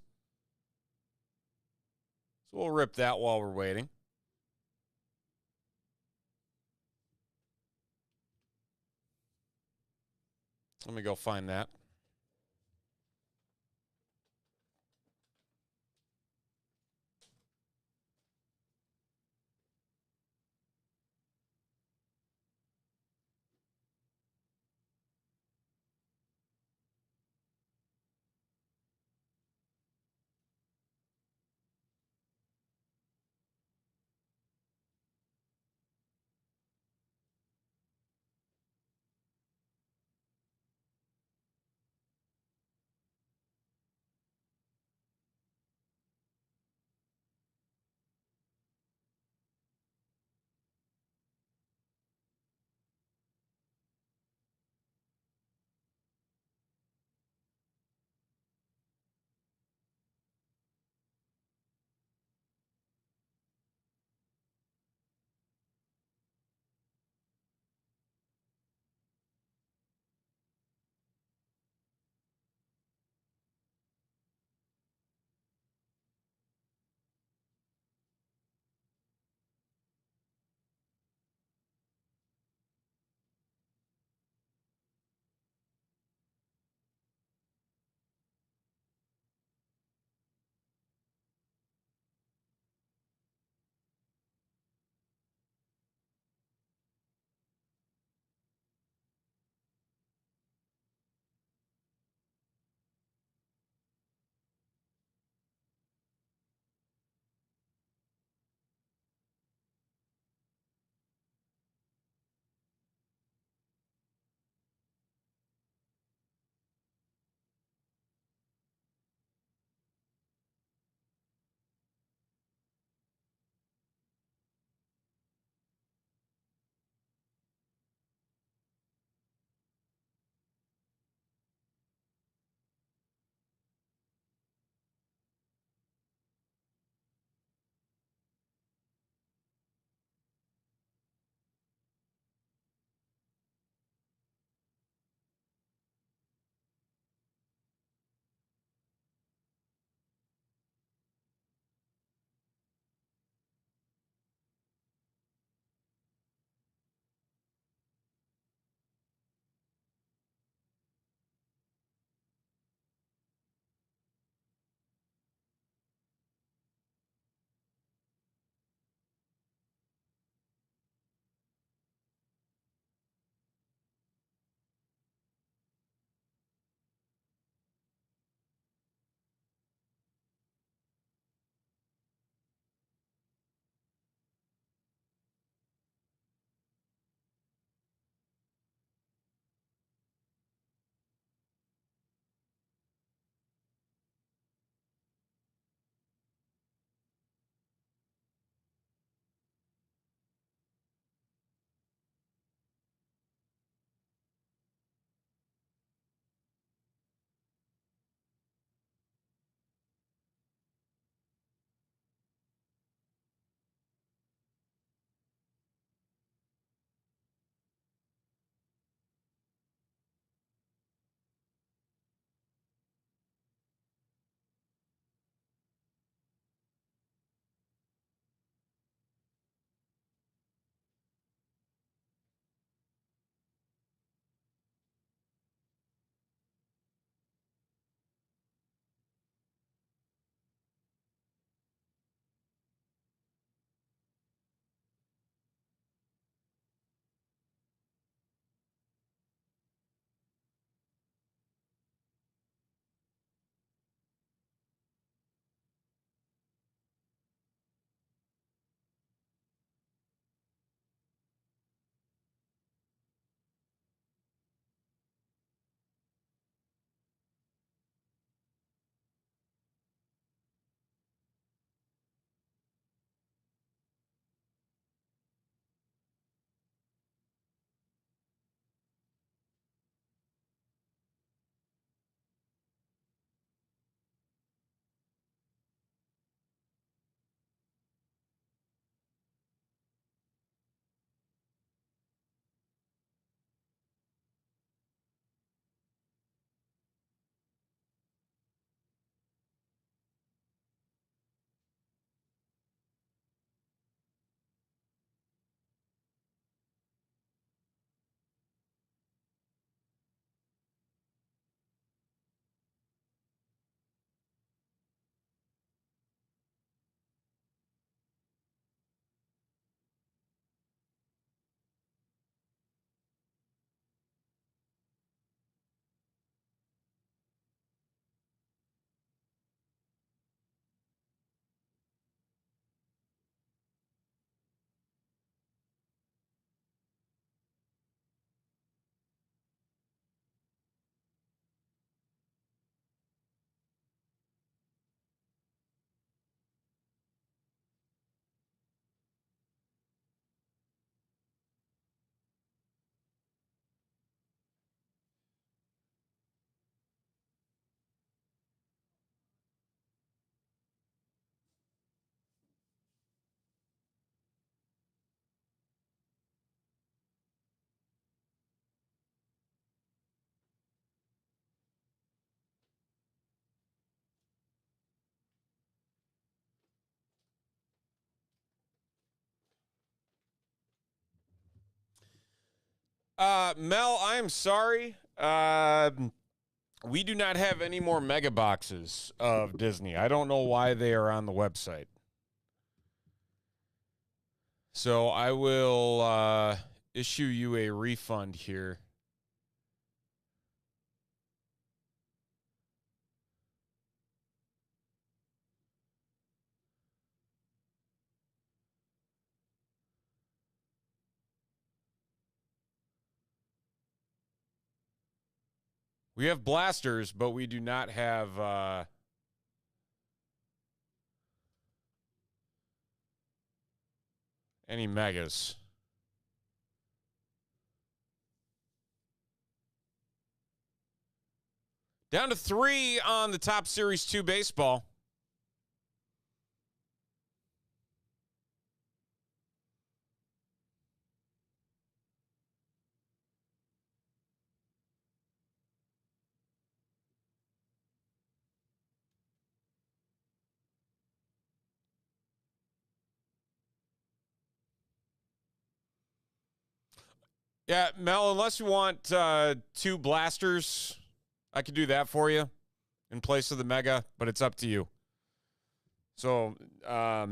So we'll rip that while we're waiting. Let me go find that. Mel, I am sorry. We do not have any more mega boxes of Disney. I don't know why they are on the website. So I will issue you a refund here. We have blasters, but we do not have any megas. Down to 3 on the Top Series 2 baseball. Yeah, Mel, unless you want 2 blasters, I could do that for you in place of the mega, but it's up to you. So, yeah,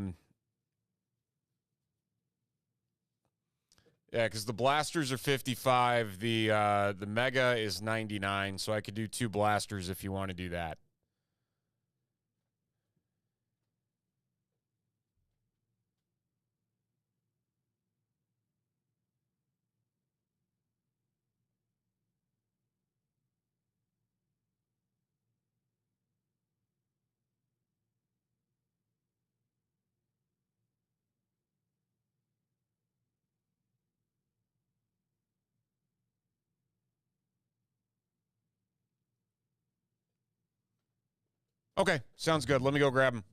because the blasters are 55, the mega is 99, so I could do 2 blasters if you want to do that. Okay, sounds good. Let me go grab them.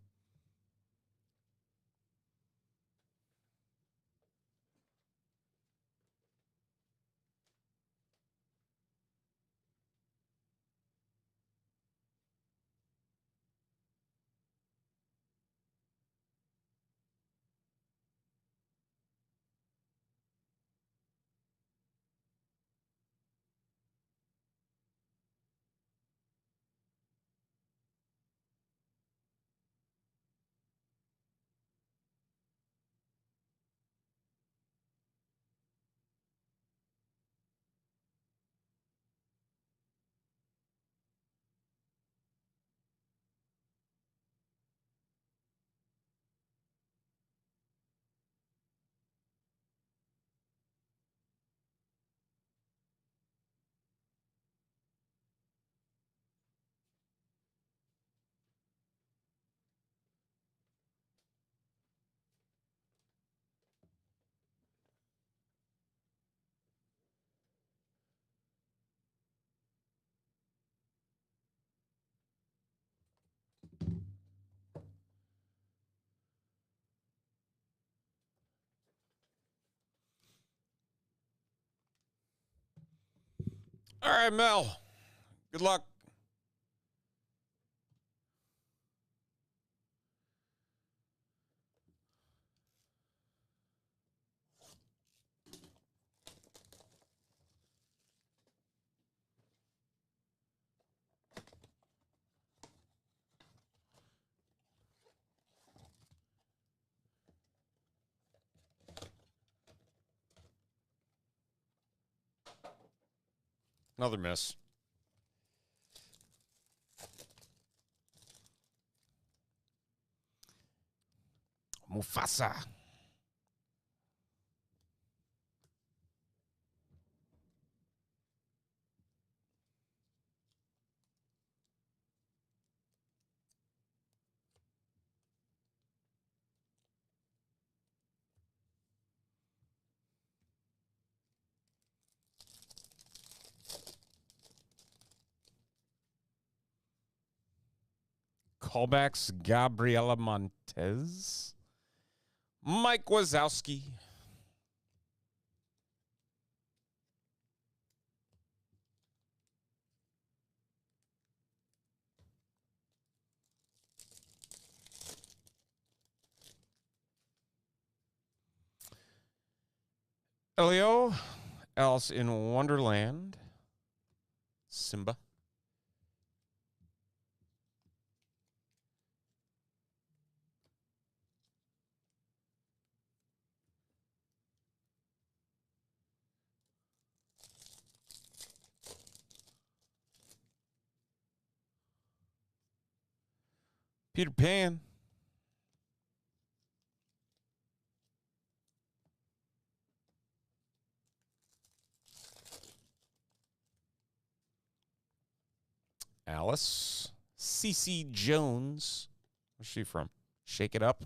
All right, Mel. Good luck. Another miss. Mufasa. Callbacks, Gabriela Montez. Mike Wazowski. Elio Alice in Wonderland. Simba. Peter Pan. Alice. CeCe Jones. Where's she from? Shake It Up?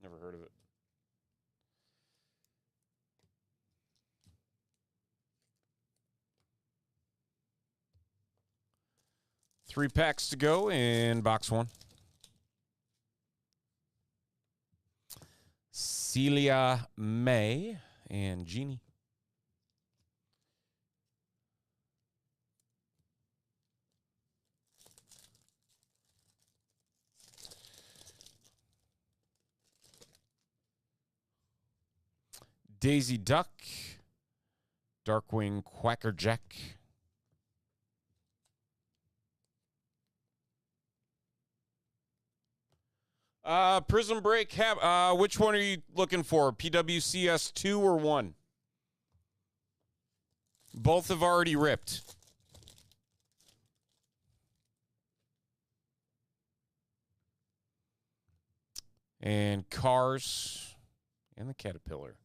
Never heard of it. Three packs to go in box one. Celia May and Jeannie. Daisy Duck. Darkwing Quackerjack. Prism Break. Which one are you looking for? PWCS 2 or 1? Both have already ripped. And Cars and the Caterpillar.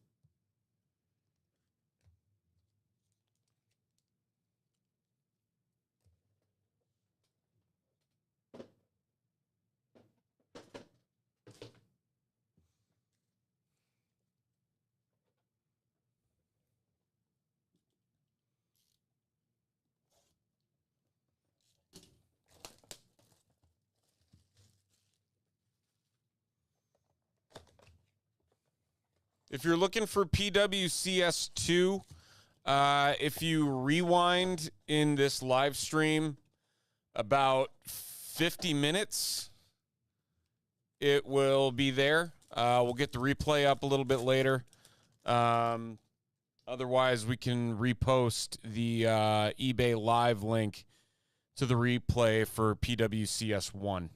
If you're looking for PWCS2, if you rewind in this live stream about 50 minutes, it will be there. We'll get the replay up a little bit later. Otherwise, we can repost the eBay Live link to the replay for PWCS1.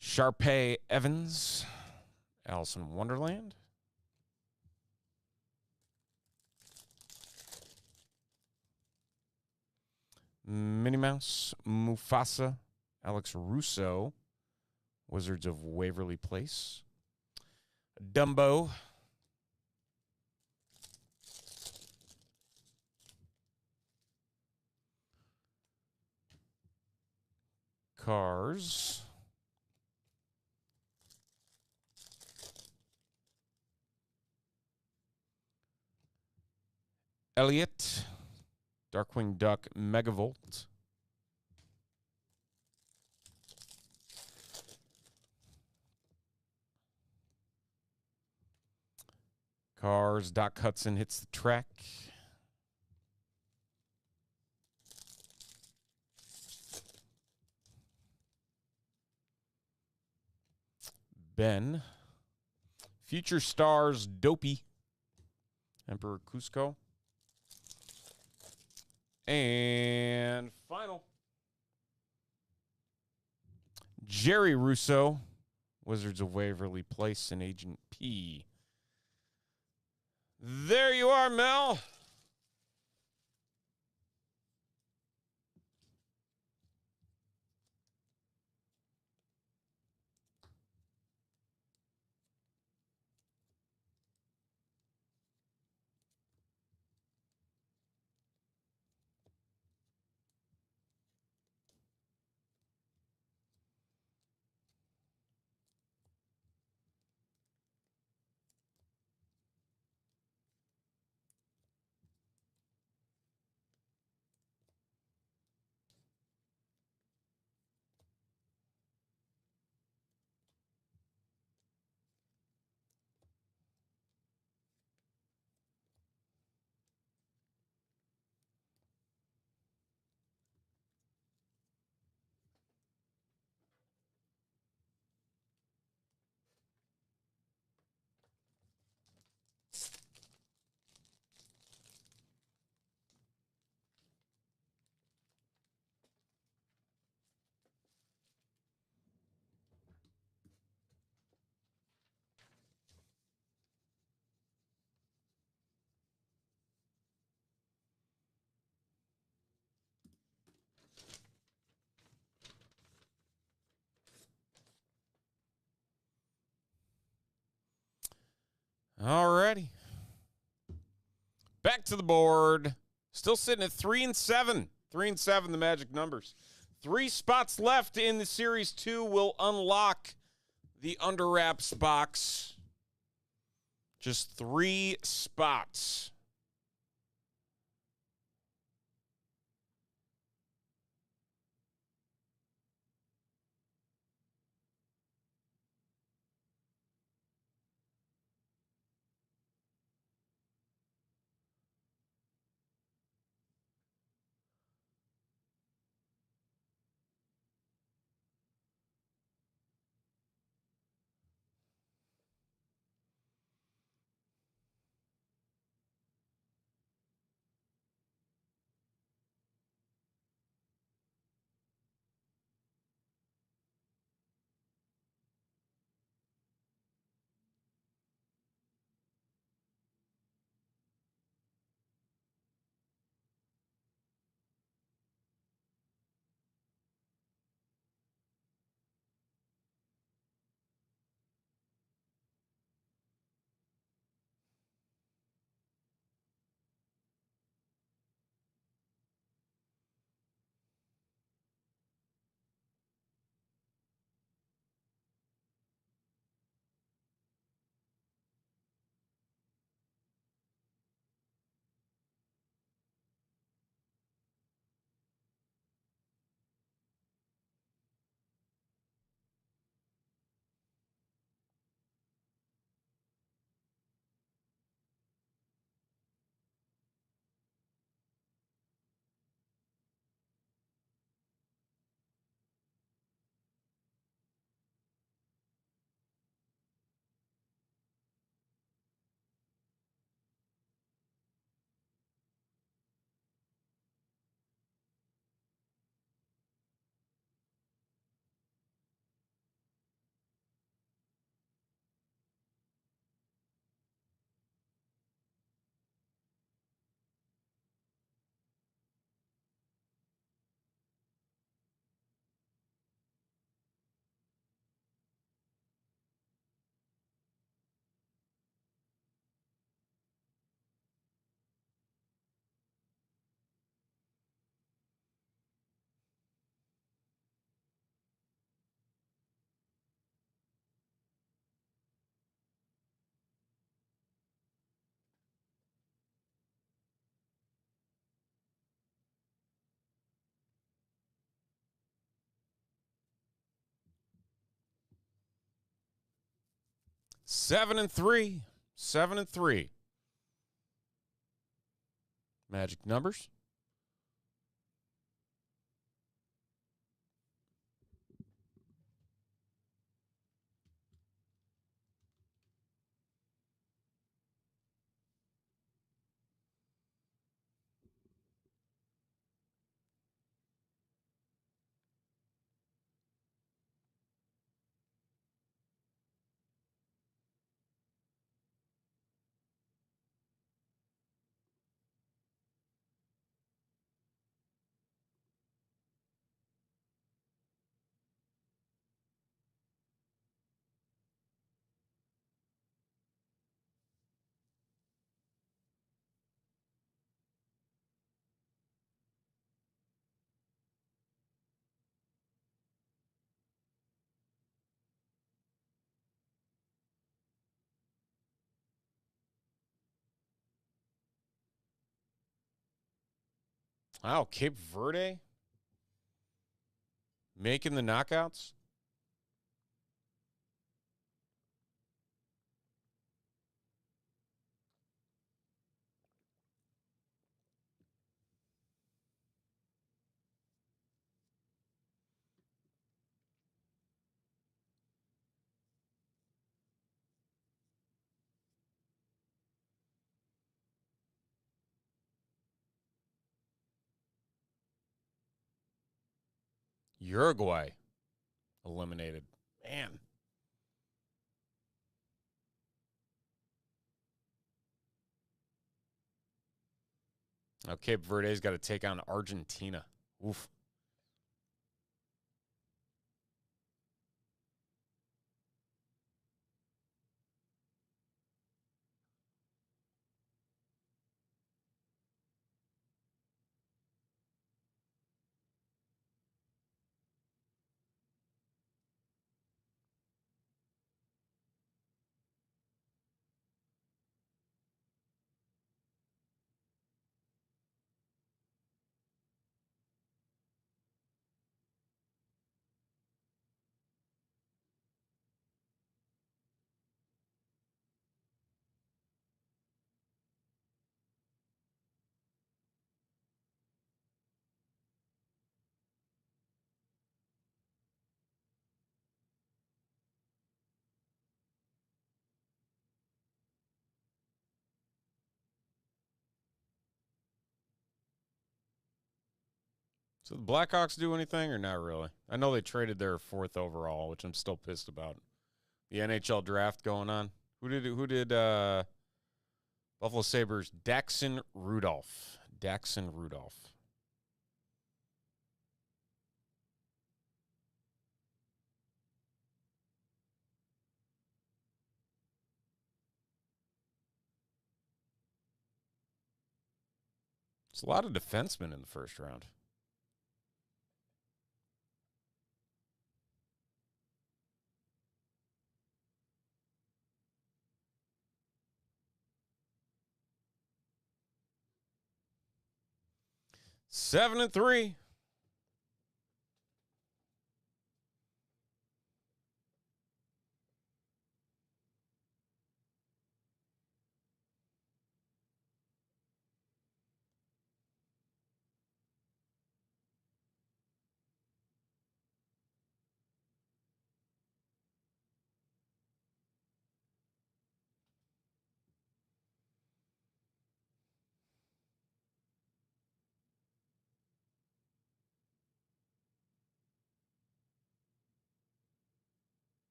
Sharpay Evans, Alice in Wonderland. Minnie Mouse, Mufasa, Alex Russo, Wizards of Waverly Place. Dumbo. Cars. Elliot. Darkwing Duck Megavolt. Cars. Doc Hudson hits the track. Ben. Future Stars Dopey. Emperor Cusco. And final. Jerry Russo, Wizards of Waverly Place, and Agent P. There you are, Mel. Alrighty. Back to the board. Still sitting at 3 and 7. 3 and 7, the magic numbers. 3 spots left in the Series 2 will unlock the Under Wraps box. Just 3 spots. Seven and three. 7 and 3. Magic numbers. Wow, Cape Verde making the knockouts. Uruguay eliminated. Man. Now Cape Verde's got to take on Argentina. Oof. So the Blackhawks do anything or not really? I know they traded their 4th overall, which I'm still pissed about. The NHL draft going on. Who did Buffalo Sabres? Daxon Rudolph. It's a lot of defensemen in the first round. Seven and 3.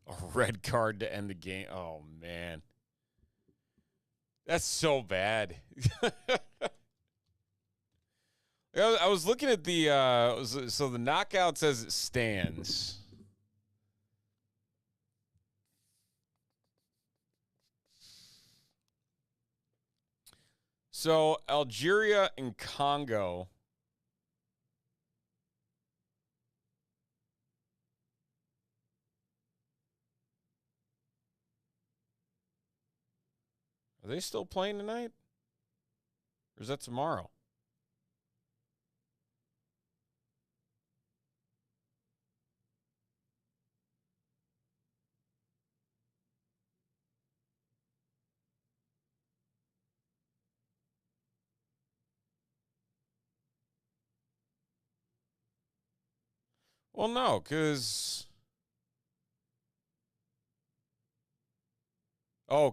A red card to end the game. Oh, man. That's so bad. I was looking at the so the knockout says it stands. So Algeria and Congo. Are they still playing tonight? Or is that tomorrow? Well, no, because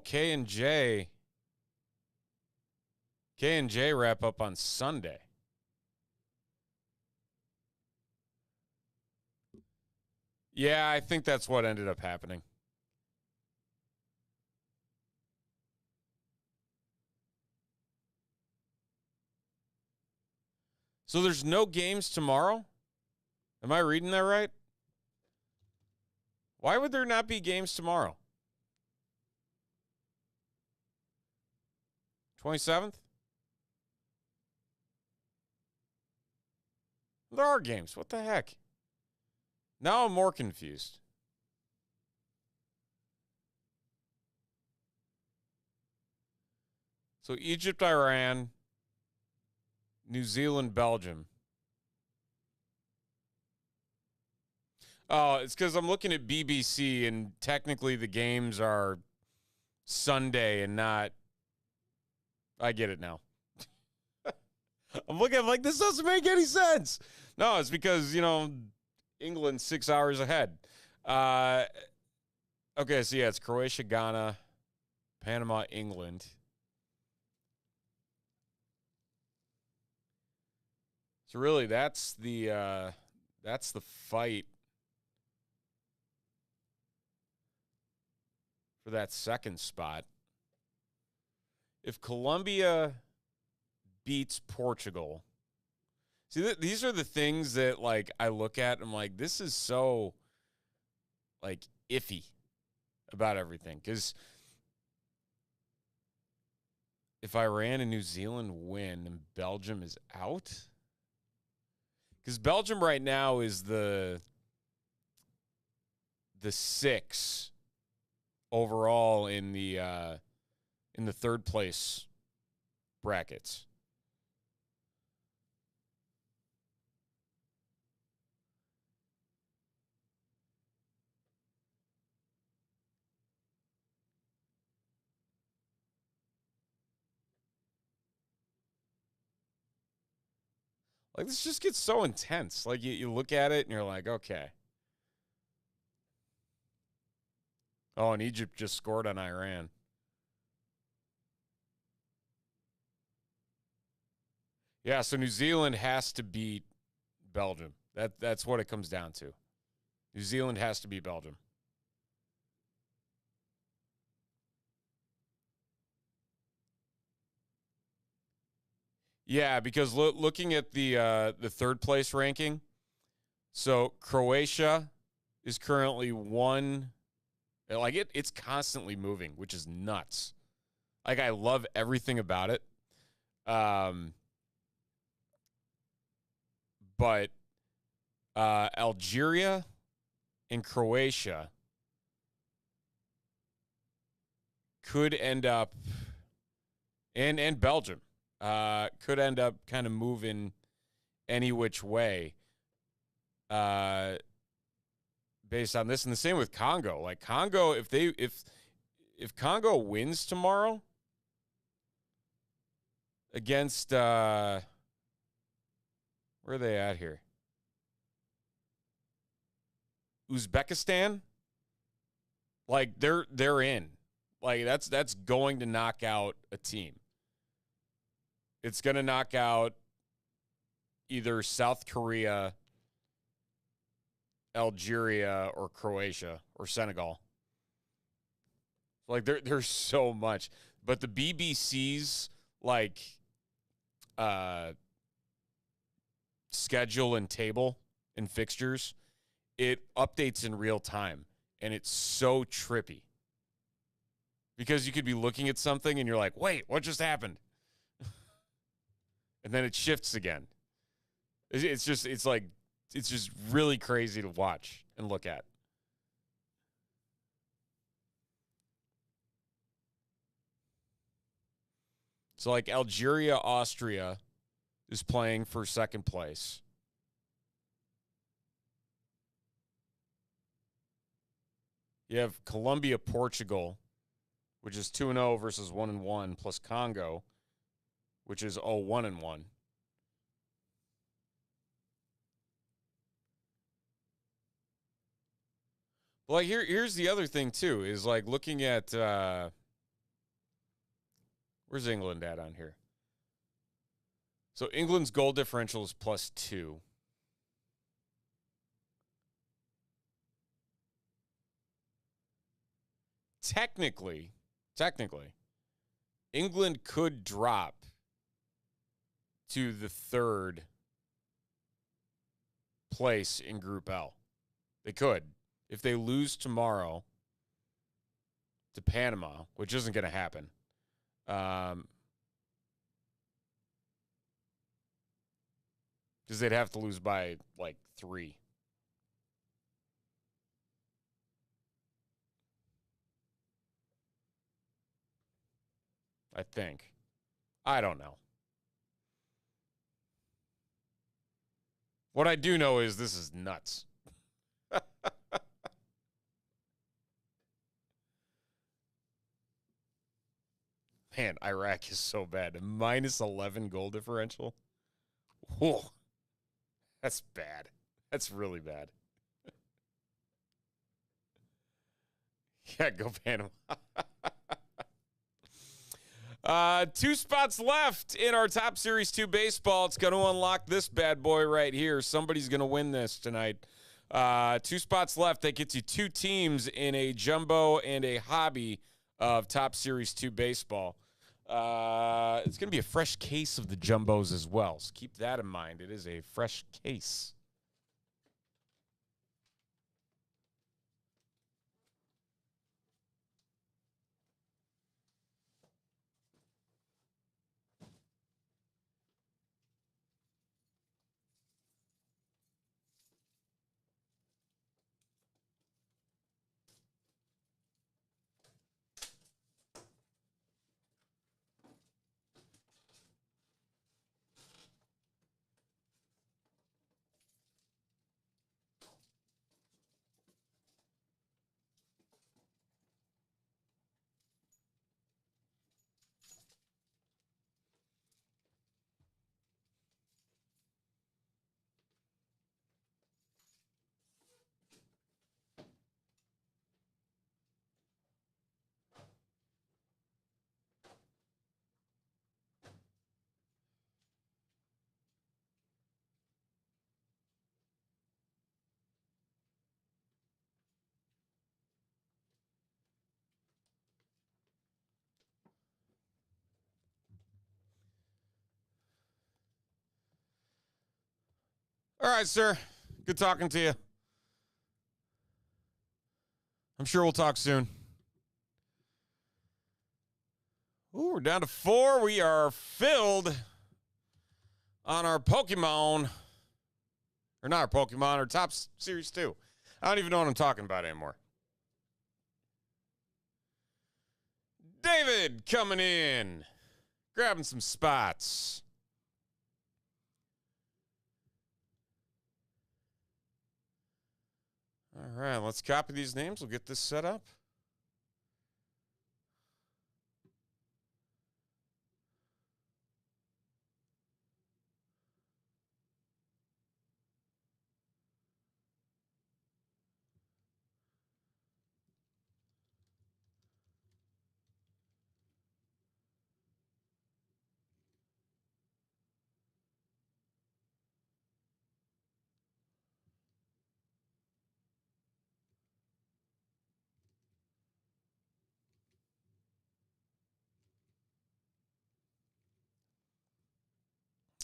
K and J wrap up on Sunday. Yeah, I think that's what ended up happening. So there's no games tomorrow? Am I reading that right? Why would there not be games tomorrow? 27th? There are games. What the heck? Now I'm more confused. So Egypt, Iran, New Zealand, Belgium. Oh, it's because I'm looking at BBC, and technically the games are Sunday and not. I get it now. I'm like, this doesn't make any sense. No, it's because, England's 6 hours ahead. Okay, so yeah, it's Croatia, Ghana, Panama, England. So really, that's the fight for that second spot. If Colombia beats Portugal, see, these are the things that, like, I look at and I'm like, this is so, like, iffy about everything. Because if Iran and New Zealand win and Belgium is out, because Belgium right now is the 6 overall in the third place brackets. Like, this just gets so intense. Like, you look at it and you're like, okay. Oh, and Egypt just scored on Iran. Yeah, so New Zealand has to beat Belgium. That's what it comes down to. New Zealand has to beat Belgium. Yeah, because looking at the third place ranking, so Croatia is currently one. Like it's constantly moving, which is nuts. Like, I love everything about it. But Algeria and Croatia could end up, and Belgium could end up kind of moving any which way based on this. And the same with Congo. Like, Congo, if Congo wins tomorrow against where are they at here? Uzbekistan. Like, they're in. Like, that's going to knock out a team. It's going to knock out either South Korea, Algeria, or Croatia, or Senegal. Like, there's so much. But the BBC's, like, schedule and table and fixtures, it updates in real time. And it's so trippy. Because you could be looking at something and you're like, wait, what just happened? And then it shifts again. It's just really crazy to watch and look at. So, like, Algeria, Austria is playing for second place. You have Colombia, Portugal, which is 2-0 versus 1-1, plus Congo, which is 0-1-1. But, like, here's the other thing too, is like looking at where's England at on here? So England's goal differential is +2. Technically, England could drop to the third place in Group L. They could. If they lose tomorrow to Panama, which isn't going to happen. Because they'd have to lose by, like, 3. I think. I don't know. What I do know is this is nuts. Man, Iraq is so bad. -11 goal differential. Whoa. That's bad. That's really bad. Yeah, go Panama. 2 spots left in our Top Series 2 baseball. It's going to unlock this bad boy right here. Somebody's going to win this tonight. 2 spots left. That gets you 2 teams in a jumbo and a hobby of Top Series 2 baseball. It's going to be a fresh case of the jumbos as well. So keep that in mind. It is a fresh case. All right, sir. Good talking to you. I'm sure we'll talk soon. Ooh, we're down to 4. We are filled on our Pokemon. Or not our Pokemon, our top series 2. I don't even know what I'm talking about anymore. David coming in. Grabbing some spots. All right, let's copy these names. We'll get this set up.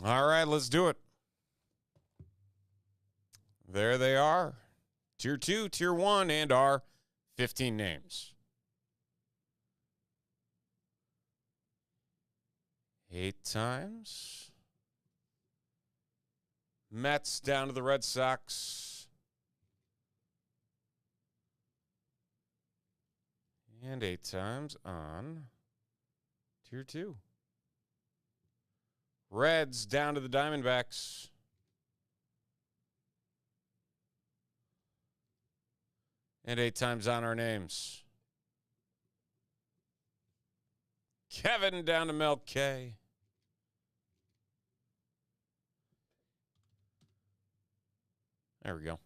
All right, let's do it. There they are. Tier 2, Tier 1, and our 15 names. 8 times. Mets down to the Red Sox. And 8 times on Tier 2. Reds down to the Diamondbacks. And 8 times on our names. Kevin down to Mel K. There we go.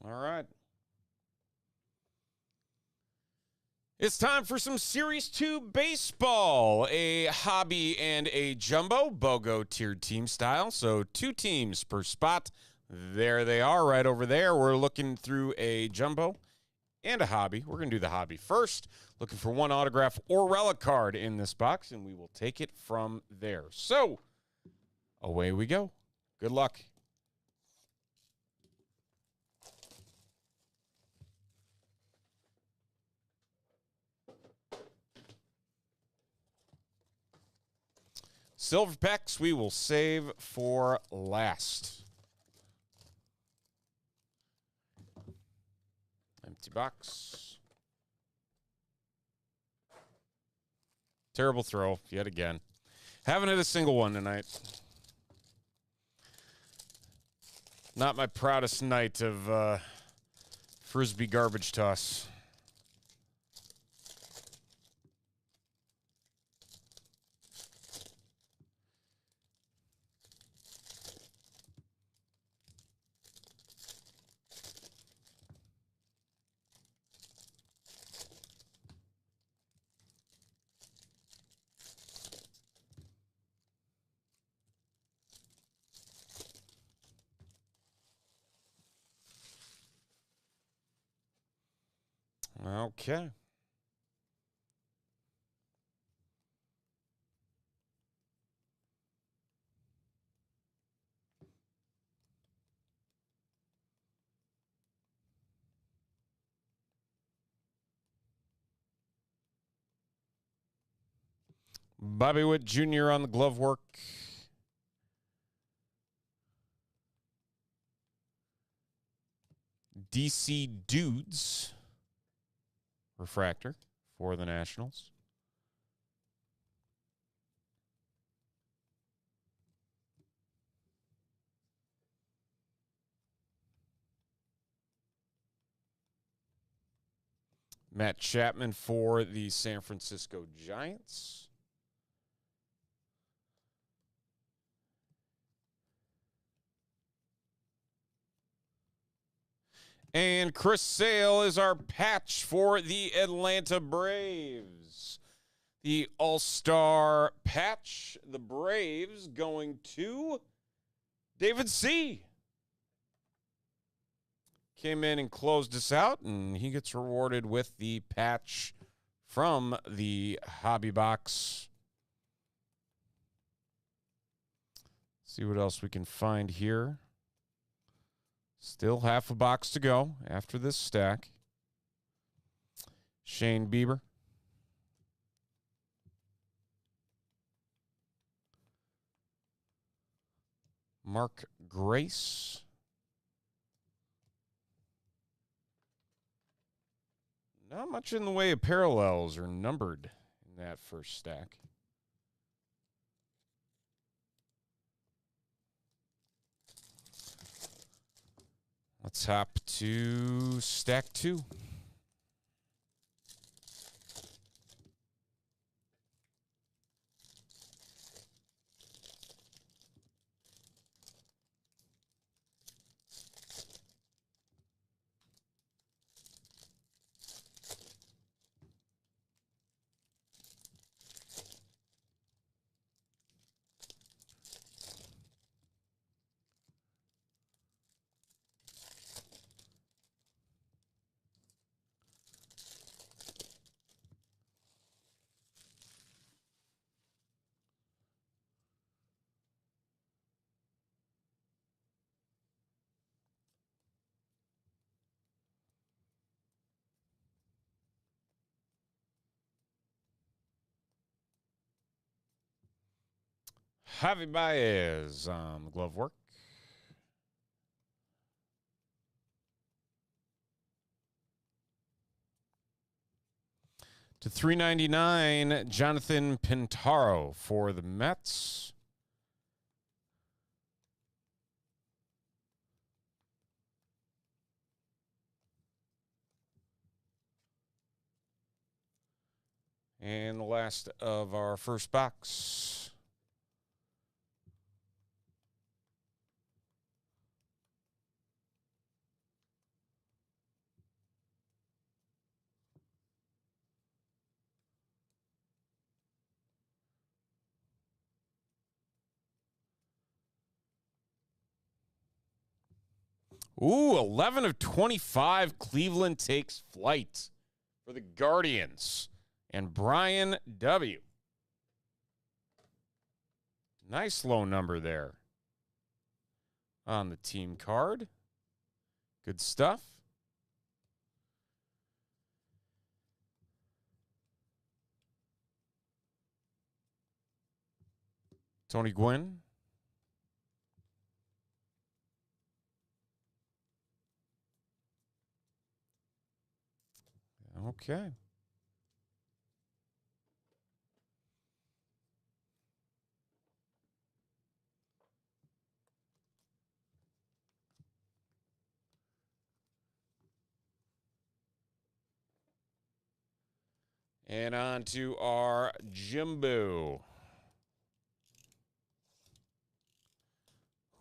All right. It's time for some Series 2 baseball, a hobby and a jumbo, BOGO tiered team style. So 2 teams per spot. There they are right over there. We're looking through a jumbo and a hobby. We're going to do the hobby first. Looking for 1 autograph or relic card in this box, and we will take it from there. So away we go. Good luck. Silver packs we will save for last. Empty box. Terrible throw yet again. Haven't hit a single one tonight. Not my proudest night of Frisbee garbage toss. Okay. Bobby Witt Jr. on the glove work. DC Dudes refractor for the Nationals. Matt Chapman for the San Francisco Giants. And Chris Sale is our patch for the Atlanta Braves. The All-Star patch, the Braves, going to David C. Came in and closed us out, and he gets rewarded with the patch from the Hobby Box. See what else we can find here. Still half a box to go after this stack. Shane Bieber. Mark Grace. Not much in the way of parallels or numbered in that first stack. Let's hop to stack 2. Javi Baez on the glove work. To 399, Jonathan Pintaro for the Mets. And the last of our first box. Ooh, 11 of 25. Cleveland takes flight for the Guardians. And Brian W. Nice low number there on the team card. Good stuff. Tony Gwynn. Okay. And on to our Jimbo.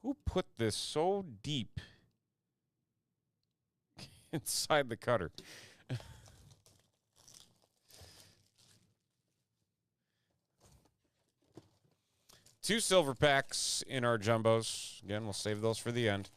Who put this so deep inside the cutter? Two silver packs in our jumbos. Again, we'll save those for the end.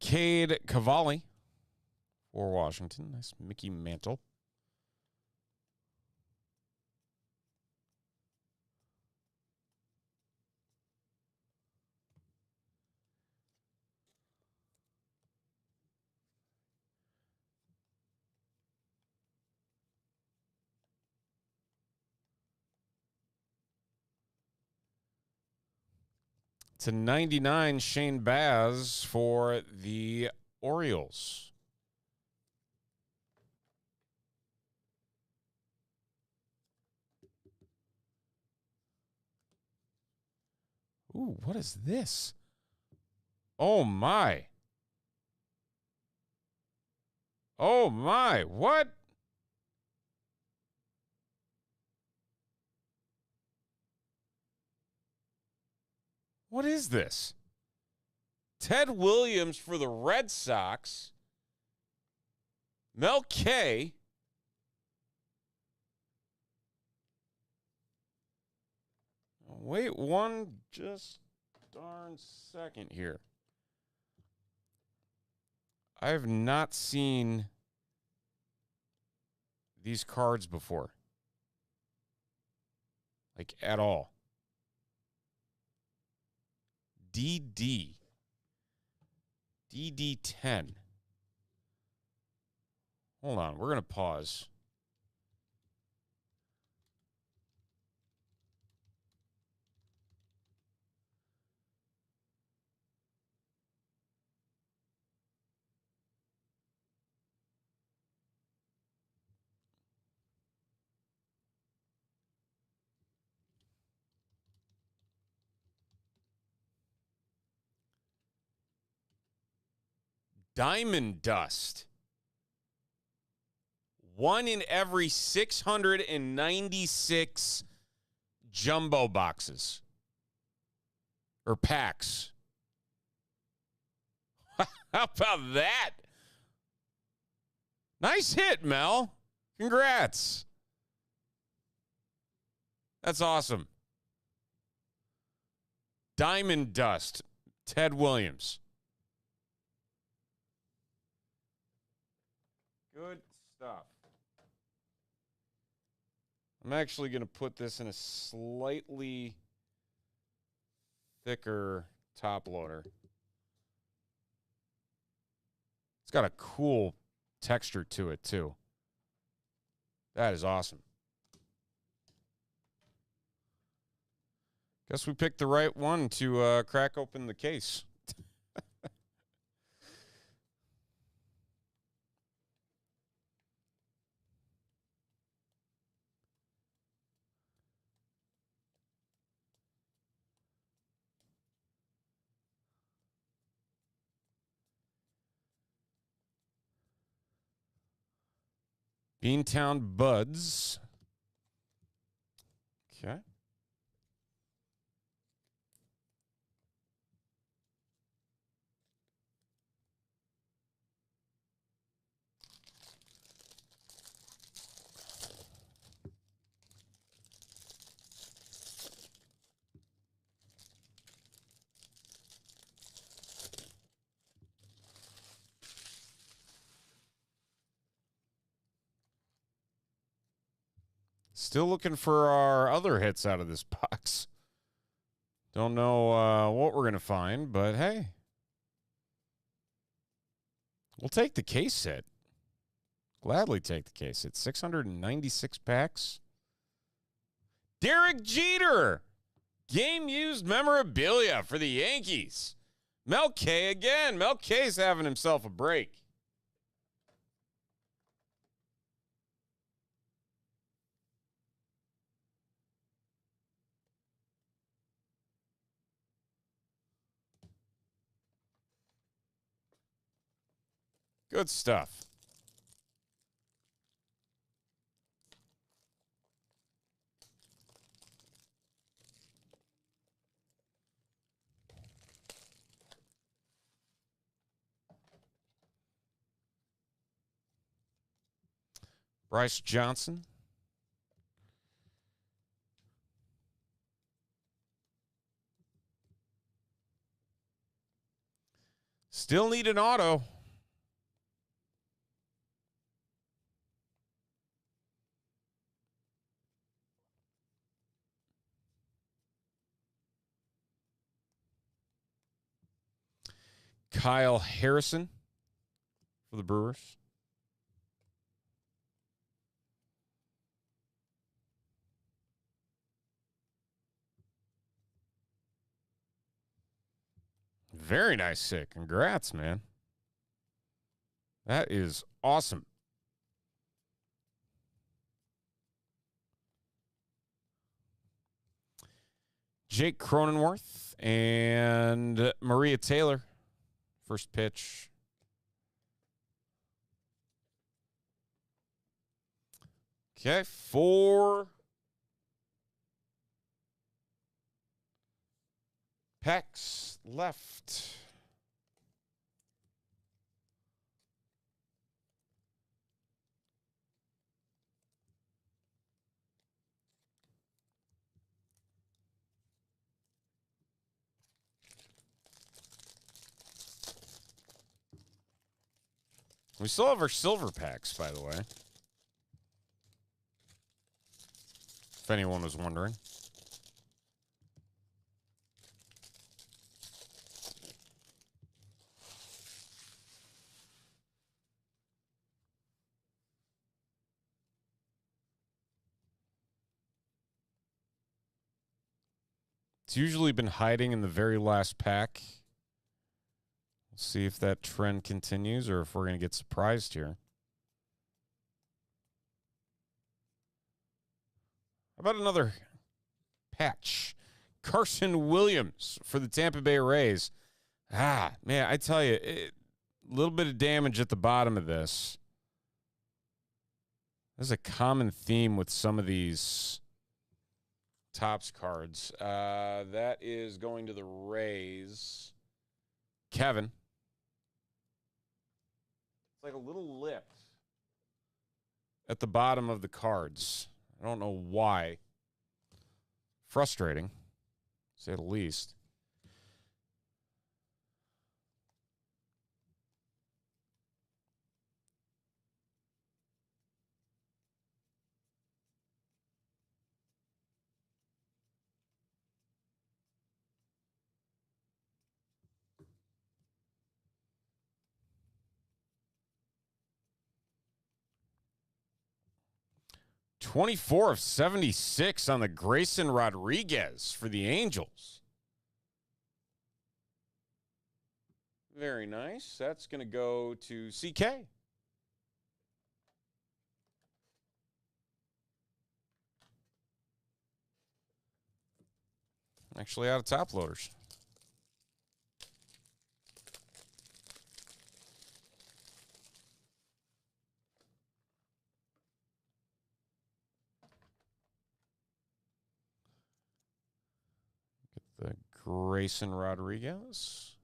Cade Cavalli for Washington. Nice Mickey Mantle. To 99, Shane Baz for the Orioles. Ooh, what is this? Oh, my. Oh, my. What? What is this? Ted Williams for the Red Sox. Mel K. Wait one just darn second here. I have not seen these cards before. Like, at all. DD. DD10. Hold on. We're going to pause. Diamond Dust. 1 in every 696 jumbo boxes. Or packs. How about that? Nice hit, Mel. Congrats. That's awesome. Diamond Dust. Ted Williams. Good stuff. I'm actually going to put this in a slightly thicker top loader. It's got a cool texture to it, too. That is awesome. Guess we picked the right one to crack open the case. Beantown Buds. Okay. Still looking for our other hits out of this box. Don't know what we're going to find, but hey. We'll take the case hit. Gladly take the case hit. 696 packs. Derek Jeter. Game-used memorabilia for the Yankees. Mel K again. Mel K's having himself a break. Good stuff. Bryce Johnson. Still need an auto. Kyle Harrison for the Brewers. Very nice hit. Congrats, man. That is awesome. Jake Cronenworth and Maria Taylor. First pitch. Okay, 4 packs left. We still have our silver packs, by the way. If anyone was wondering. It's usually been hiding in the very last pack. We'll see if that trend continues or if we're going to get surprised here. How about another patch? Carson Williams for the Tampa Bay Rays. Ah, man, I tell you, a little bit of damage at the bottom of this. There's a common theme with some of these Topps cards. That is going to the Rays. Kevin. It's like a little lip at the bottom of the cards. I don't know why. Frustrating, to say the least. $24 of $76 on the Grayson Rodriguez for the Angels. Very nice. That's going to go to CK. Actually out of top loaders. Get the Grayson Rodriguez.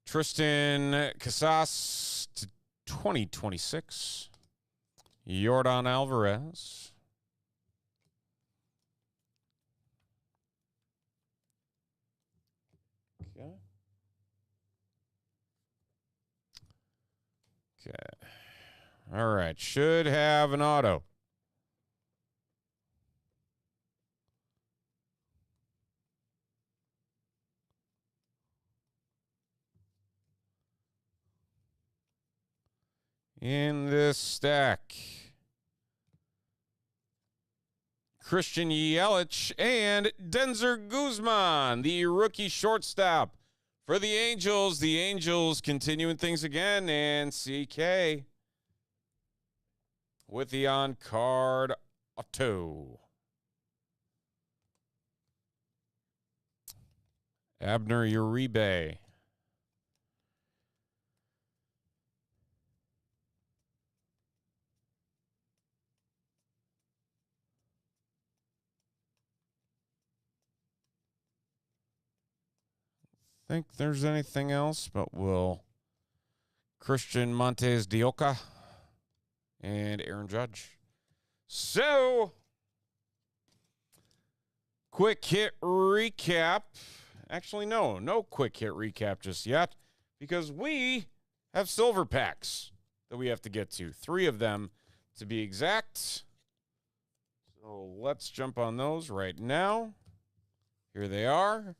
Tristan Casas to 2026. Yordan Alvarez. Okay. Okay. All right. Should have an auto. In this stack, Christian Yelich and Denzer Guzman, the rookie shortstop for the Angels. The Angels continuing things again, and CK with the on-card auto. Abner Uribe. Think there's anything else, but we'll Christian Montes de Oca and Aaron Judge. So, quick hit recap. Actually, no quick hit recap just yet, because we have silver packs that we have to get to. 3 of them to be exact. So let's jump on those right now. Here they are.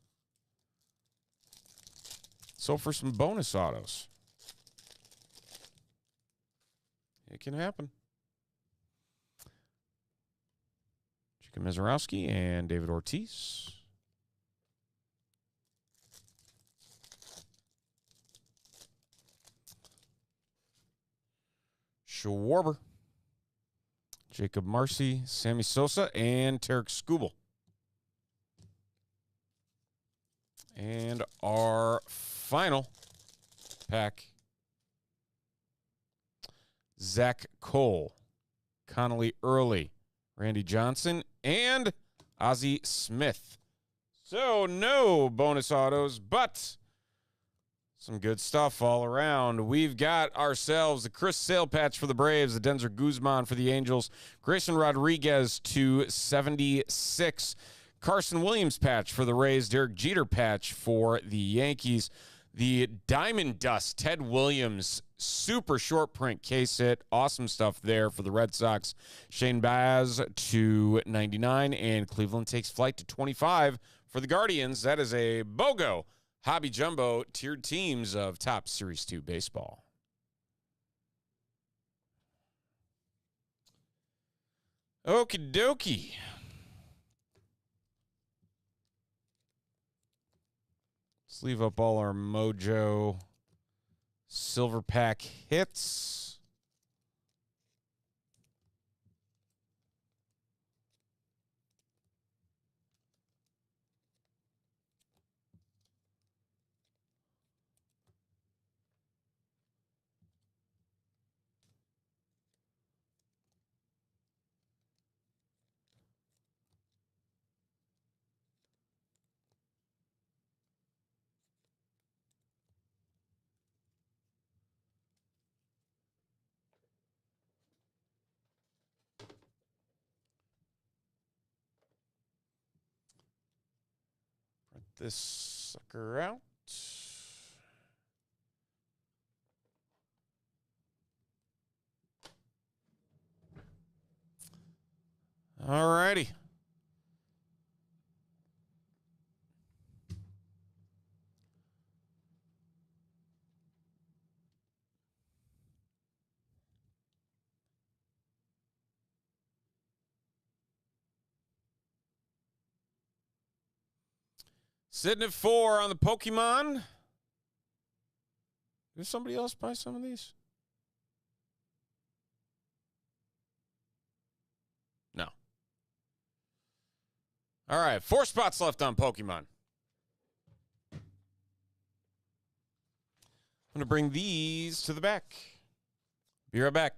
So for some bonus autos. It can happen. Jacob Mizorowski and David Ortiz. Schwarber. Jacob Marcy, Sammy Sosa, and Tarek Skubal. And our final pack. Zach Cole, Connolly Early, Randy Johnson, and Ozzie Smith. So no bonus autos, but some good stuff all around. We've got ourselves the Chris Sale patch for the Braves, the Denzer Guzman for the Angels, Grayson Rodriguez to 76, Carson Williams patch for the Rays, Derek Jeter patch for the Yankees, the Diamond Dust, Ted Williams, super short print case hit. Awesome stuff there for the Red Sox. Shane Baz to 99, and Cleveland takes flight to 25 for the Guardians. That is a BOGO Hobby Jumbo tiered teams of Top Series 2 baseball. Okie dokie. Let's leave up all our Mojo Silver Pack hits. Print this sucker out. All righty. Sitting at 4 on the Pokemon. Did somebody else buy some of these? No. All right, 4 spots left on Pokemon. I'm going to bring these to the back. Be right back.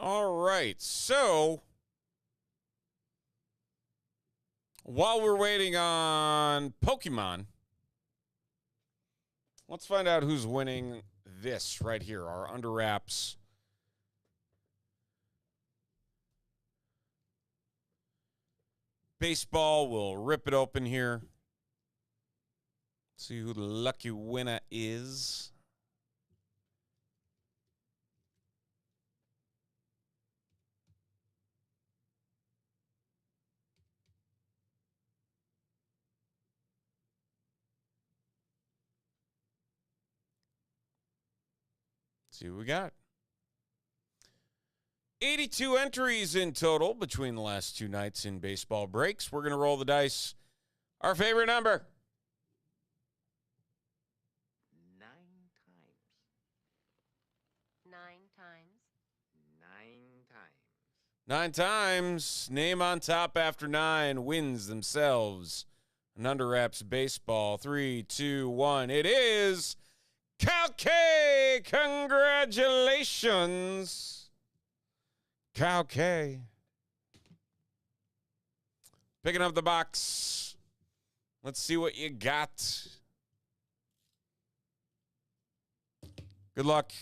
All right. So while we're waiting on Pokemon, let's find out who's winning this right here, our under wraps. Baseball, we'll rip it open here. See who the lucky winner is. See what we got. 82 entries in total between the last two nights in baseball breaks. We're going to roll the dice. Our favorite number. 9 times. 9 times. 9 times. 9 times. Name on top after 9 wins themselves an under wraps baseball. 3, 2, 1. It is Cal K. Congratulations. Cal K. Picking up the box. Let's see what you got. Good luck.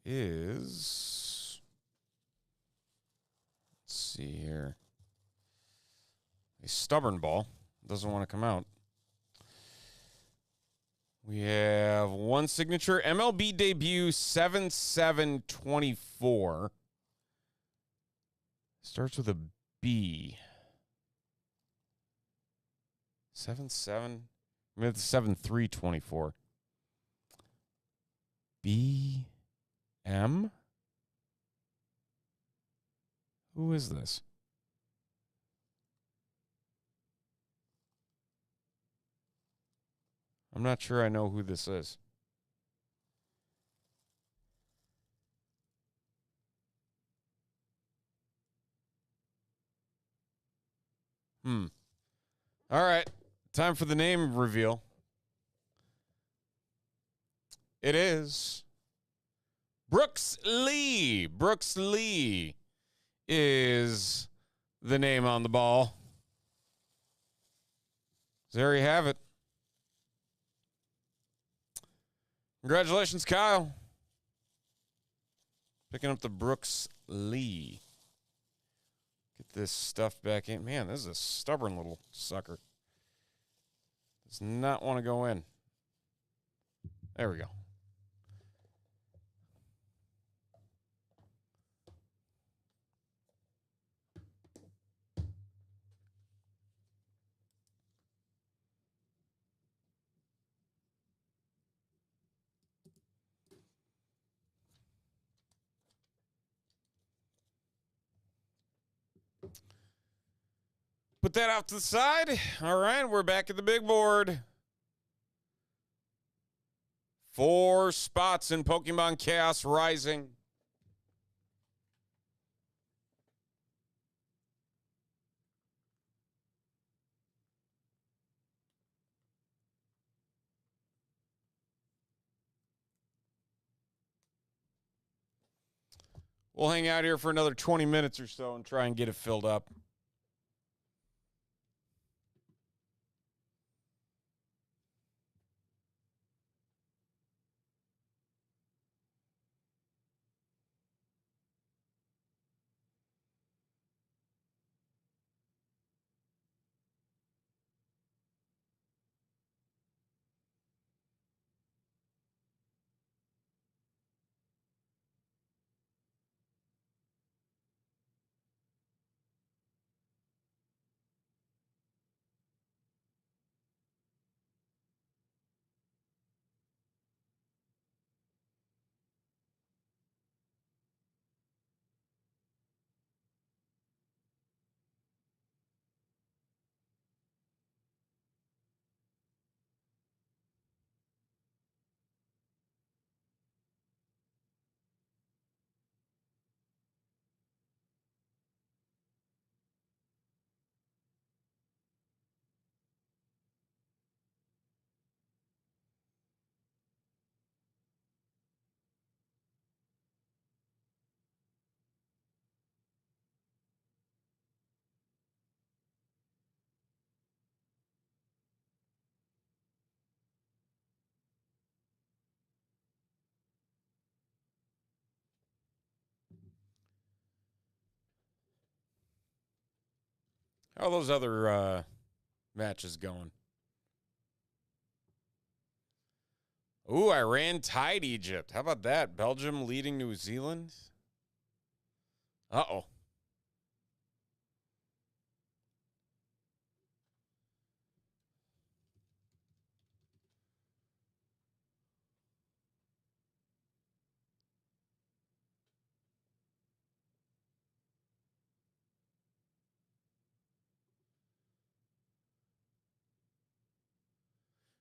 Let's see here. A stubborn ball. Doesn't want to come out. We have one signature. MLB debut 7/7/24. Starts with a B. 7/7. Maybe it's 7/3/24. B.M. Who is this? I'm not sure I know who this is. All right. Time for the name reveal. It is Brooks Lee. Brooks Lee is the name on the ball. There you have it. Congratulations, Kyle. Picking up the Brooks Lee. Get this stuff back in. Man, this is a stubborn little sucker. Does not want to go in. There we go. Put that off to the side. All right, we're back at the big board. 4 spots in Pokemon Chaos Rising. We'll hang out here for another 20 minutes or so and try and get it filled up. How are those other matches going? Ooh, Iran tied Egypt. How about that? Belgium leading New Zealand. Uh-oh.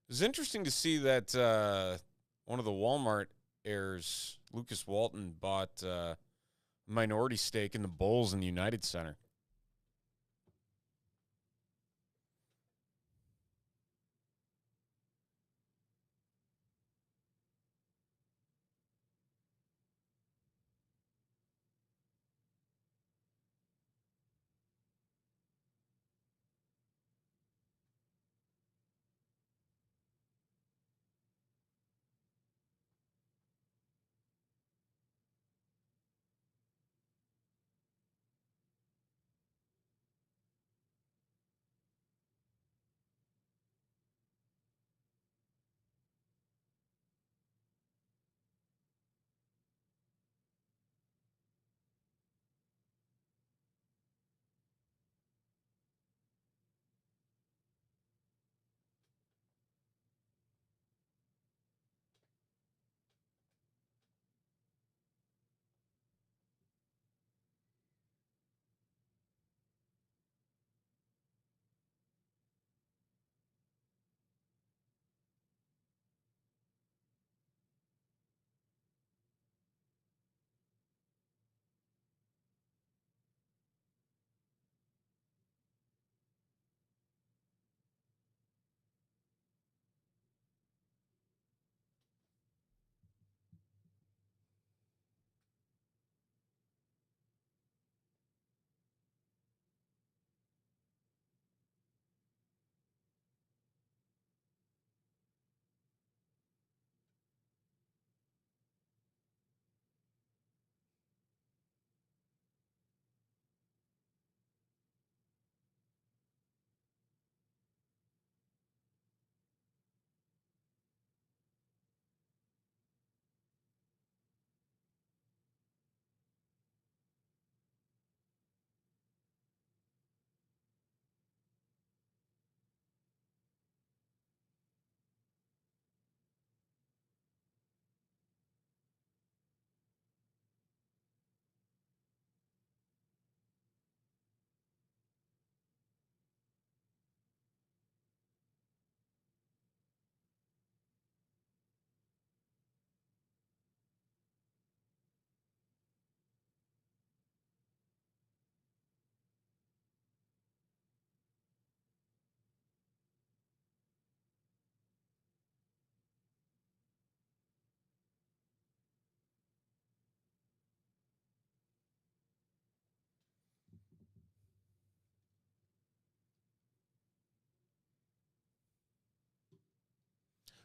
It was interesting to see that one of the Walmart heirs, Lucas Walton, bought a minority stake in the Bulls in the United Center.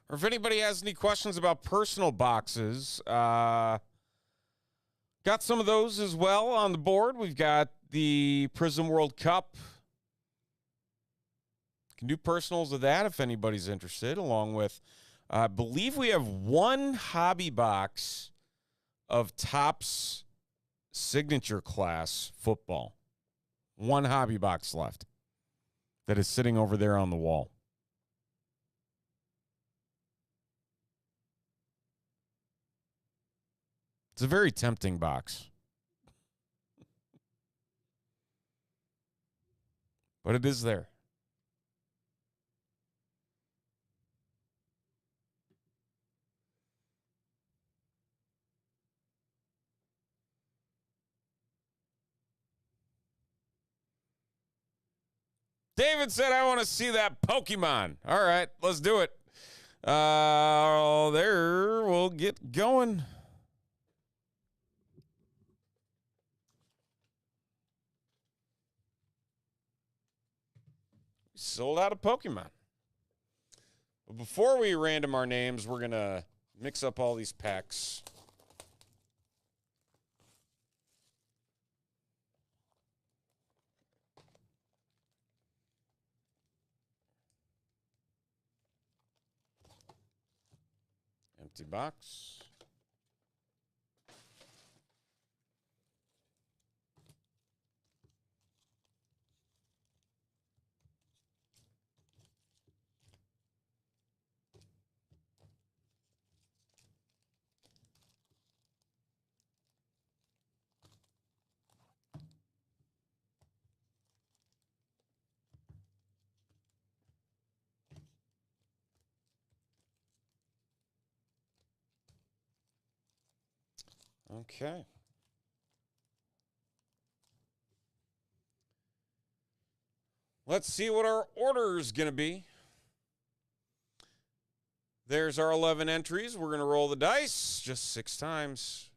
Or if anybody has any questions about personal boxes, got some of those as well on the board. We've got the Prism World Cup. Can do personals of that if anybody's interested, along with, I believe we have one hobby box of Topps signature class football. One hobby box left that is sitting over there on the wall. It's a very tempting box. But it is there. David said, I want to see that Pokemon. All right, let's do it. There, we'll get going. Sold out of Pokemon. But before we random our names, we're going to mix up all these packs. Empty box. Okay. Let's see what our order is going to be. There's our 11 entries. We're going to roll the dice just 6 times.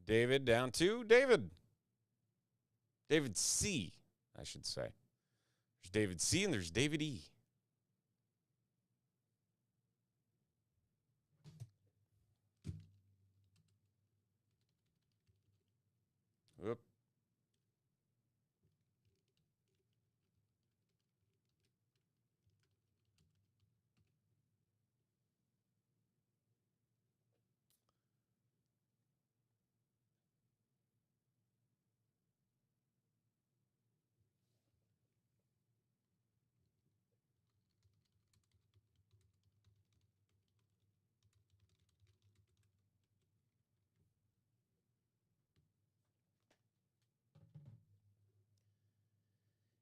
David down to David. David C, I should say. There's David C and there's David E. Whoop.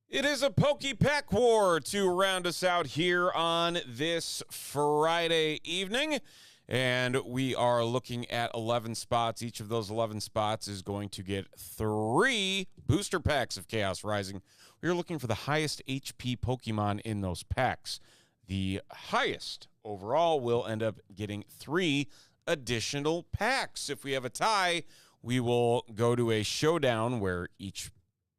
It is a Poke Pack War to round us out here on this Friday evening. And we are looking at 11 spots. Each of those 11 spots is going to get 3 booster packs of Chaos Rising. We are looking for the highest HP Pokemon in those packs. The highest overall will end up getting 3 additional packs. If we have a tie, we will go to a showdown where each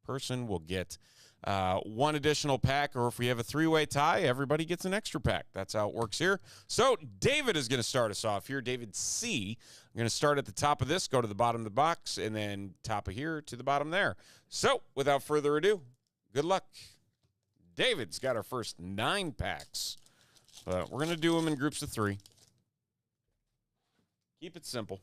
person will get 1 additional pack, or if we have a 3-way tie, everybody gets an extra pack. That's how it works here. So David is going to start us off here. David C. I'm going to start at the top of this, go to the bottom of the box, and then top of here to the bottom there. So without further ado, good luck. David's got our first 9 packs, but we're going to do them in groups of 3. Keep it simple.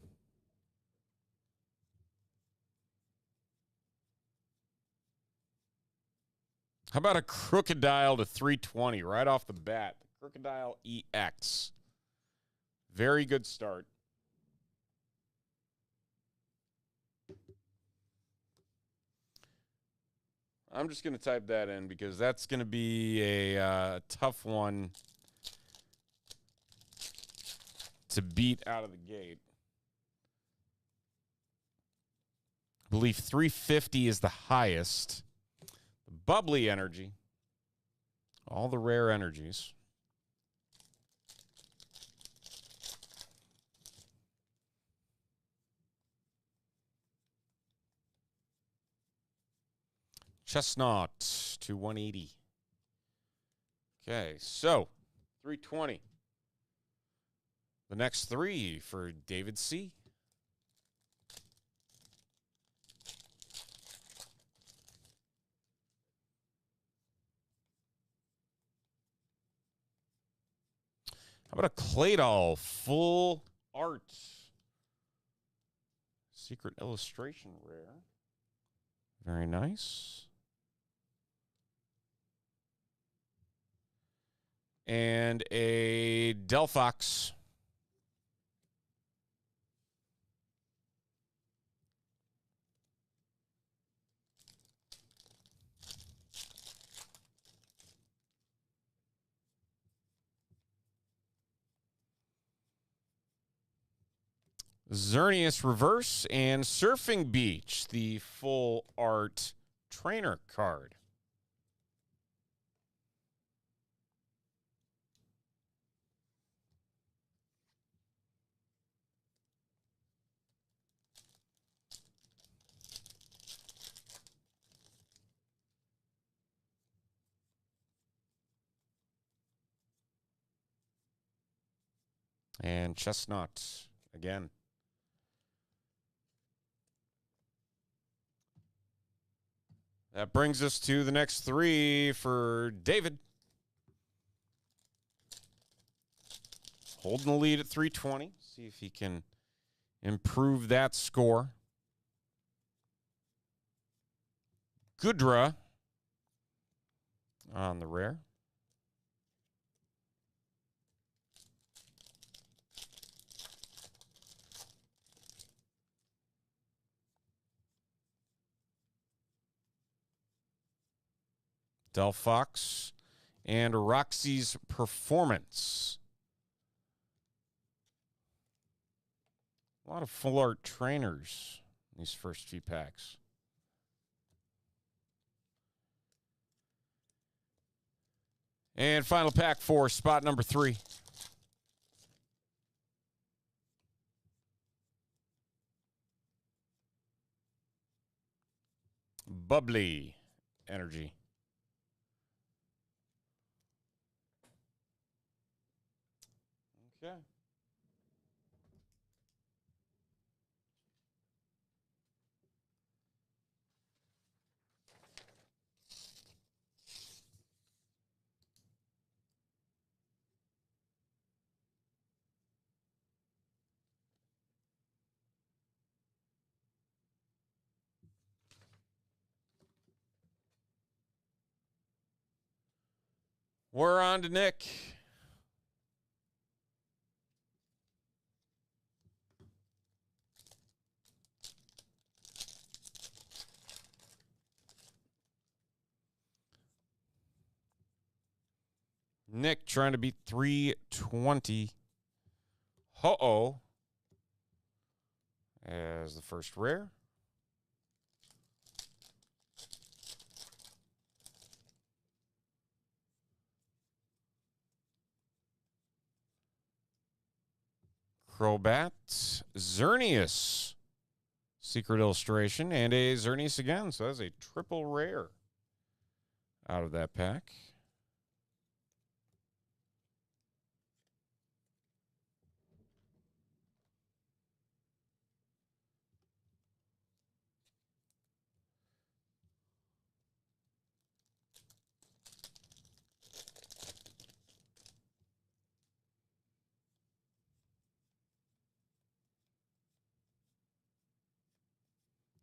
How about a Crocodile to 320 right off the bat? Crocodile EX. Very good start. I'm just going to type that in because that's going to be a tough one to beat out of the gate. I believe 350 is the highest. Bubbly energy. All the rare energies. Chestnut to 180. Okay, so 320. The next 3 for David C. How about a Claydol full art? Secret illustration rare. Very nice. And a Delphox. Xerneas Reverse and Surfing Beach, the full art trainer card. And Chestnut again. That brings us to the next 3 for David. holding the lead at 320. See if he can improve that score. Goodra on the rare. Delphox and Roxy's Performance. A lot of full art trainers in these first few packs. And final pack for spot number 3. Bubbly Energy. Okay. We're on to Nick. Nick trying to beat 320. Ho-oh. As the first rare. Crobat, Xerneas, Secret Illustration, and a Xerneas again. So that's a triple rare out of that pack.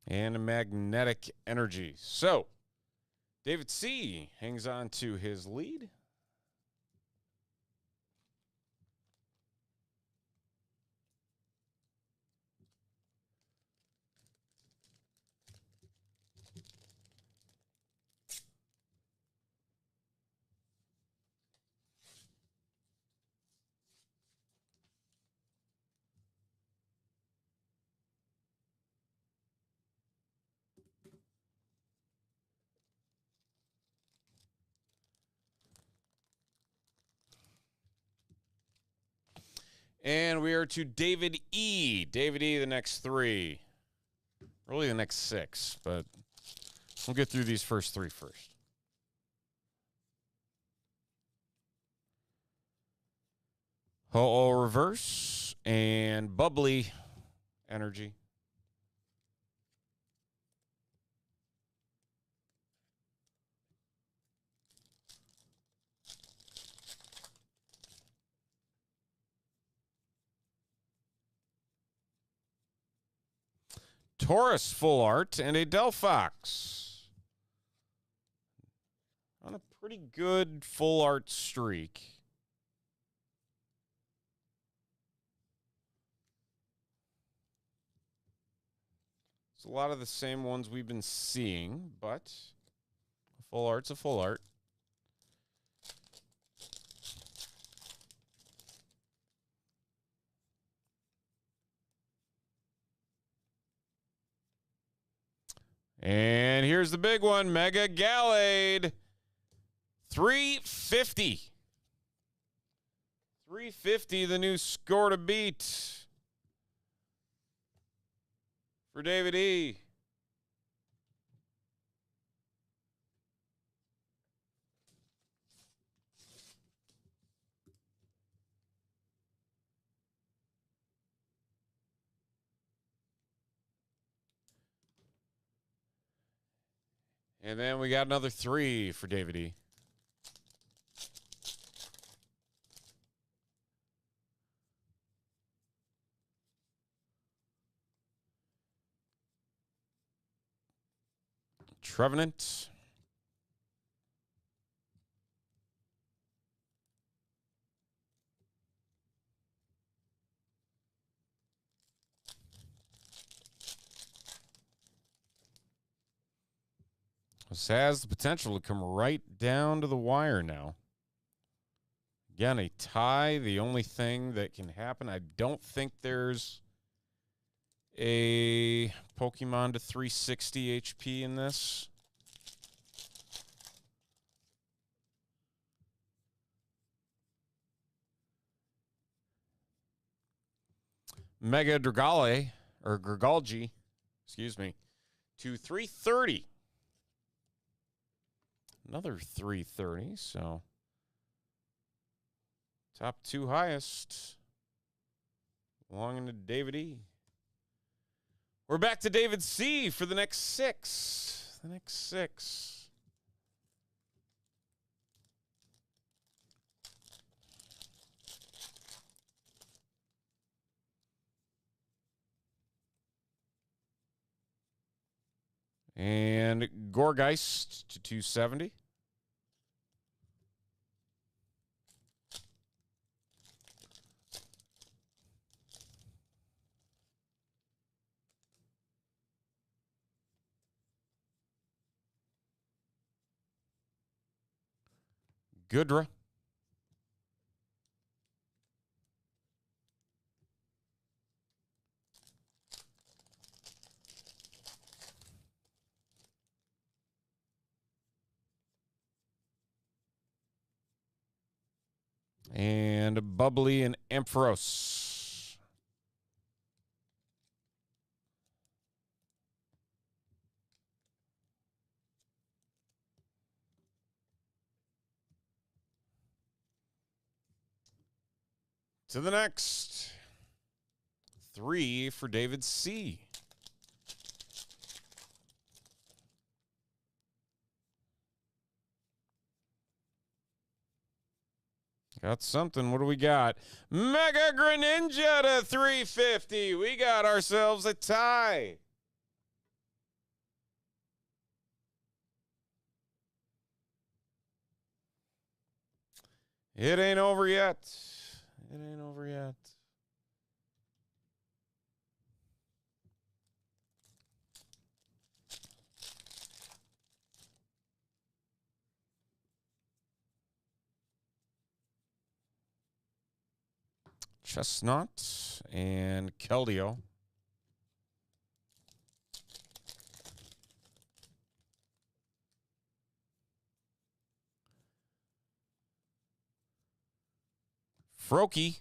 And a Magnetic Energy. So, David C. hangs on to his lead. And we are to David E. David E, the next 3. Really the next 6, but we'll get through these first 3 first. Ho-Oh Reverse and Bubbly Energy. Taurus Full Art and a Delphox. On a pretty good full art streak. It's a lot of the same ones we've been seeing, but a full art's a full art. And here's the big one, Mega Gallade. 350. 350, the new score to beat for David E. And then we got another 3 for David E. Trevenant. This has the potential to come right down to the wire now. Again, a tie, the only thing that can happen. I don't think there's a Pokemon to 360 HP in this. Mega Dragale, or Dragalge, excuse me, to 330. Another 330, so top two highest belonging to David E. We're back to David C for the next six. The next six. And Gorgeist to 270. Goodra. And Bubbly and Ampharos. To the next. 3 for David C. Got something. What do we got? Mega Greninja to 350. We got ourselves a tie. It ain't over yet. It ain't over yet. Chestnut and Keldeo. Froakie,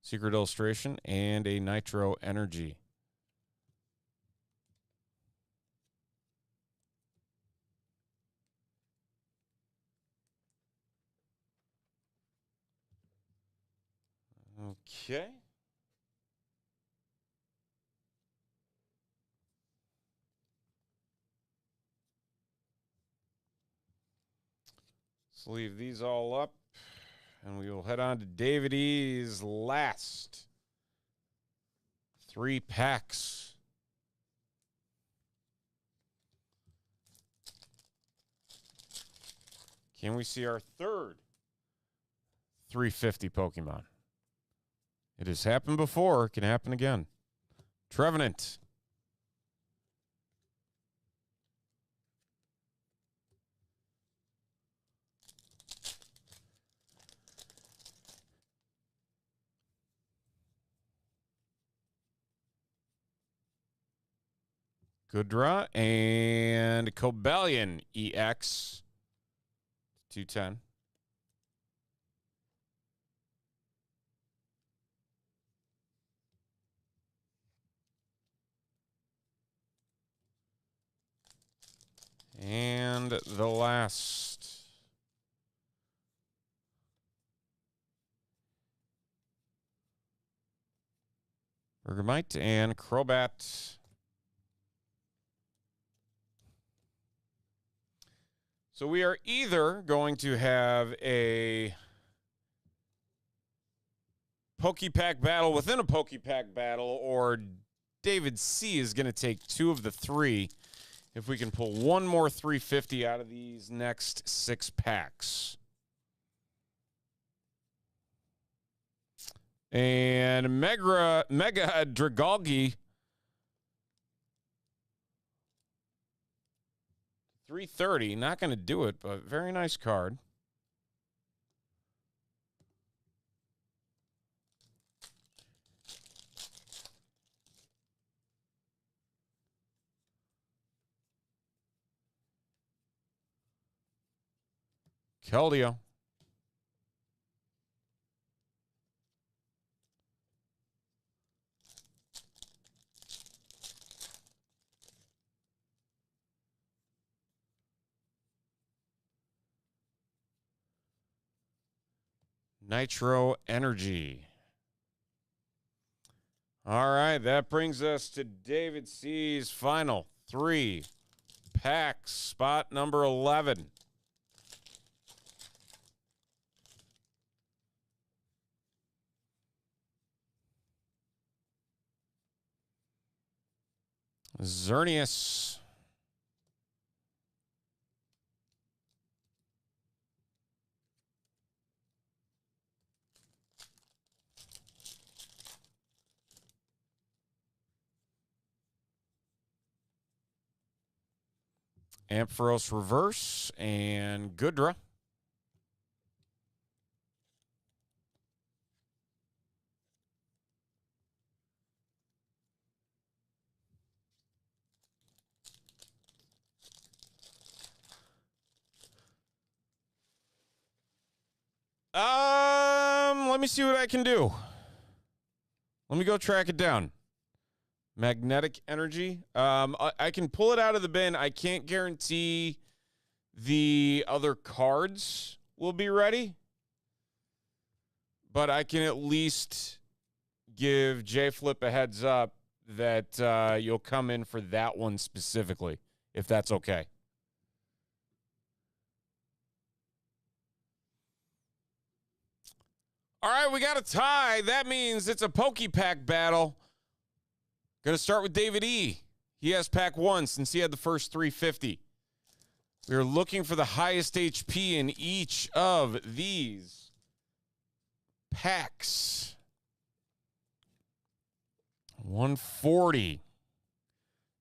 Secret Illustration, and a Nitro Energy. Okay. Let's leave these all up, and we will head on to David E's last 3 packs. Can we see our third 350 Pokemon? It has happened before. It can happen again. Trevenant. Goodra and Cobalion EX 210. And the last. Bergamite and Crobat. So we are either going to have a Pokepack battle within a Pokepack battle, or David C is going to take 2 of the 3 if we can pull one more 350 out of these next 6 packs. And Mega Dragalgi, 330. Not going to do it, but very nice card. Keldeo. Nitro Energy. All right, that brings us to David C's final 3 packs, spot number 11. Xerneas. Ampharos Reverse and Goodra. Let me see what I can do. Let me go track it down. Magnetic Energy. I can pull it out of the bin. I can't guarantee the other cards will be ready, but I can at least give J Flip a heads up that you'll come in for that one specifically, if that's okay. All right, we got a tie. That means it's a Poke-Pack battle. Going to start with David E. He has pack 1 since he had the first 350. We're looking for the highest HP in each of these packs. 140.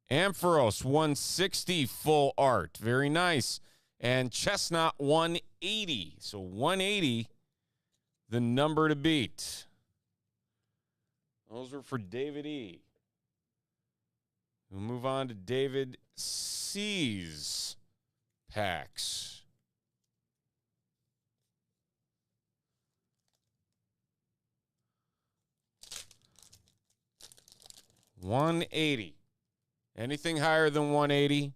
Ampharos, 160 full art. Very nice. And Chestnut, 180. So 180, the number to beat. Those are for David E. We'll move on to David C's packs. $180. Anything higher than 180.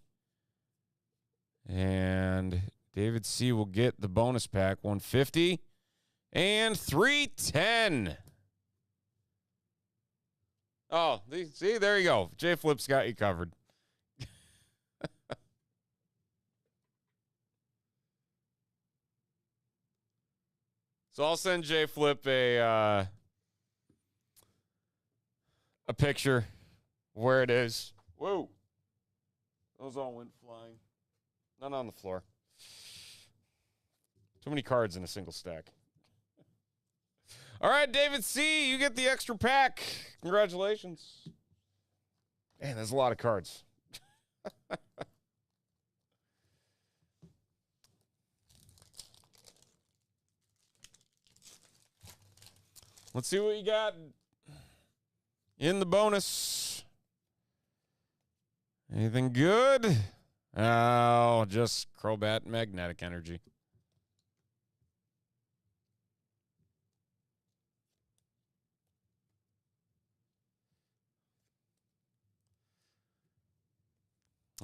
And David C will get the bonus pack, 150 and 310. Oh, see, there you go. J Flip's got you covered. So I'll send J Flip a picture where it is. Whoa. Those all went flying. None on the floor. Too many cards in a single stack. All right, David C., you get the extra pack. Congratulations. Man, there's a lot of cards. Let's see what you got in the bonus. Anything good? Oh, just Crobat Magnetic Energy.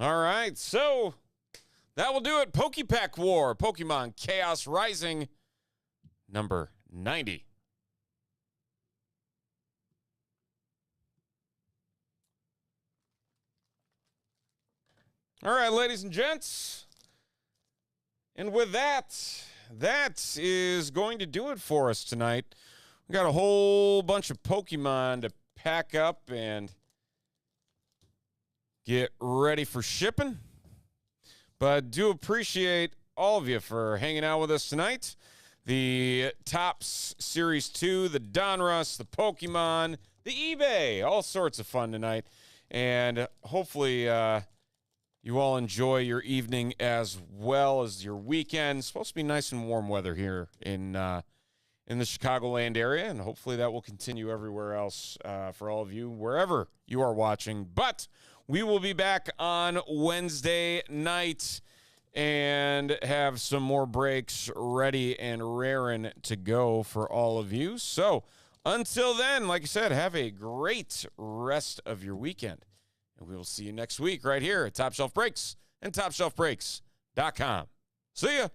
All right, so that will do it. Poke-Pack War, Pokemon Chaos Rising, number 90. All right, ladies and gents. And with that, that is going to do it for us tonight. We got a whole bunch of Pokemon to pack up and get ready for shipping. But do appreciate all of you for hanging out with us tonight. The Topps Series 2, the Donruss, the Pokemon, the eBay, all sorts of fun tonight. And hopefully you all enjoy your evening as well as your weekend. It's supposed to be nice and warm weather here in the Chicagoland area, and hopefully that will continue everywhere else for all of you, wherever you are watching. But we will be back on Wednesday night and have some more breaks ready and raring to go for all of you. So until then, like I said, have a great rest of your weekend. And we will see you next week right here at Top Shelf Breaks and TopShelfBreaks.com. See ya.